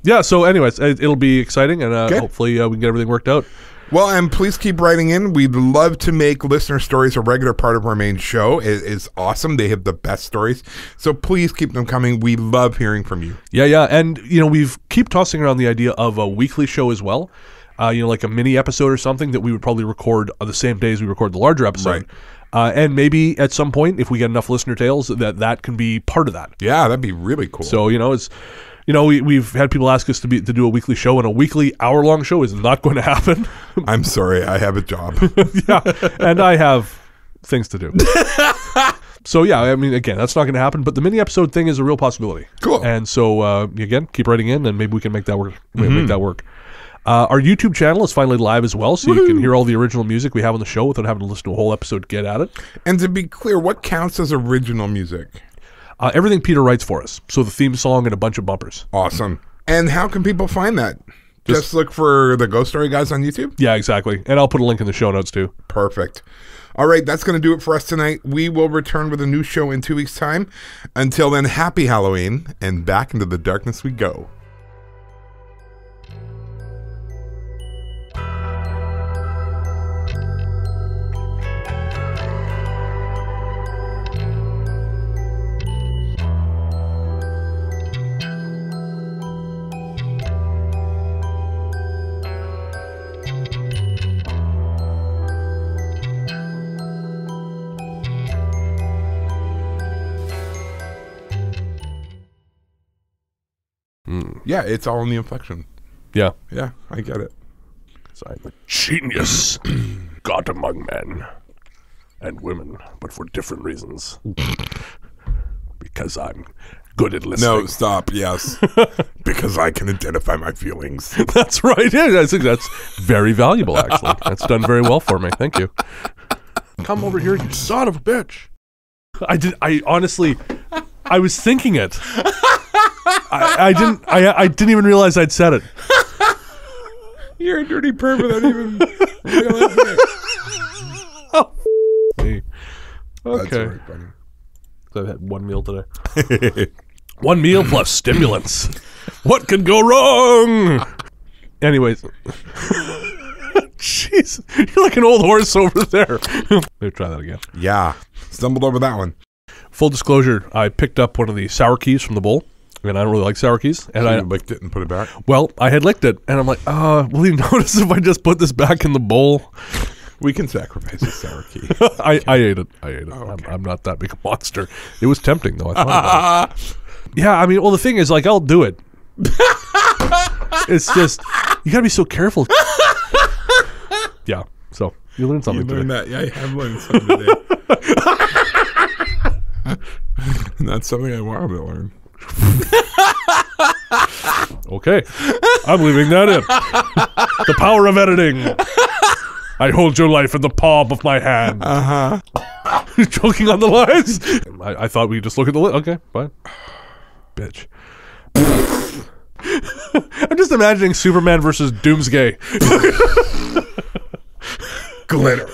Yeah, so anyways, it'll be exciting, and hopefully we can get everything worked out. Well, and please keep writing in. We'd love to make listener stories a regular part of our main show. It is awesome. They have the best stories. So please keep them coming. We love hearing from you. Yeah. And, we've keep tossing around the idea of a weekly show as well. Like a mini episode or something that we would probably record on the same days we record the larger episode. Right. And maybe at some point, if we get enough listener tales, that can be part of that. Yeah, that'd be really cool. So, it's... we've had people ask us to do a weekly show, and a weekly hour-long show is not going to happen. I'm sorry, I have a job. Yeah, and I have things to do. So yeah, I mean, again, that's not going to happen, but the mini episode thing is a real possibility. Cool. And so, again, keep writing in, and maybe we can make that work. Our YouTube channel is finally live as well, so you can hear all the original music we have on the show without having to listen to a whole episode to get at it. And to be clear, what counts as original music? Everything Peter writes for us. So the theme song and a bunch of bumpers. Awesome. And how can people find that? Just look for the Ghost Story Guys on YouTube? Yeah, exactly. And I'll put a link in the show notes too. Perfect. All right, that's going to do it for us tonight. We will return with a new show in 2 weeks' time. Until then, happy Halloween, and back into the darkness we go. Yeah, it's all in the inflection. Yeah. Yeah, I get it. I'm a genius, God among men and women, but for different reasons. Because I'm good at listening. No, stop, yes. Because I can identify my feelings. That's right. Yeah, I think that's very valuable, actually. That's done very well for me. Thank you. Come over here, you son of a bitch. I honestly, I was thinking it. I didn't even realize I'd said it. You're a dirty perv without even realizing it. Oh, me. Okay. That's very funny. I've had one meal today. One meal plus stimulants. What could go wrong? Anyways. Jeez. You're like an old horse over there. Maybe try that again. Yeah. Stumbled over that one. Full disclosure, I picked up one of the sour keys from the bowl. And I don't really like sour keys. And so I licked it and put it back? Well, I had licked it. And I'm like, will you notice if I just put this back in the bowl? We can sacrifice a sour key. I ate it. Oh, okay. I'm not that big a monster. It was tempting, though. I thought about it. Yeah, I mean, well, the thing is, like, I'll do it. It's just, you got to be so careful. Yeah, so you learned something today. That. Yeah, I have learned something today. And that's something I wanted to learn. Okay. I'm leaving that in. The power of editing. I hold your life in the palm of my hand. You're choking on the lines? I thought we could just look at the list. Okay, fine. Bitch. I'm just imagining Superman versus Doomsday. Glitter.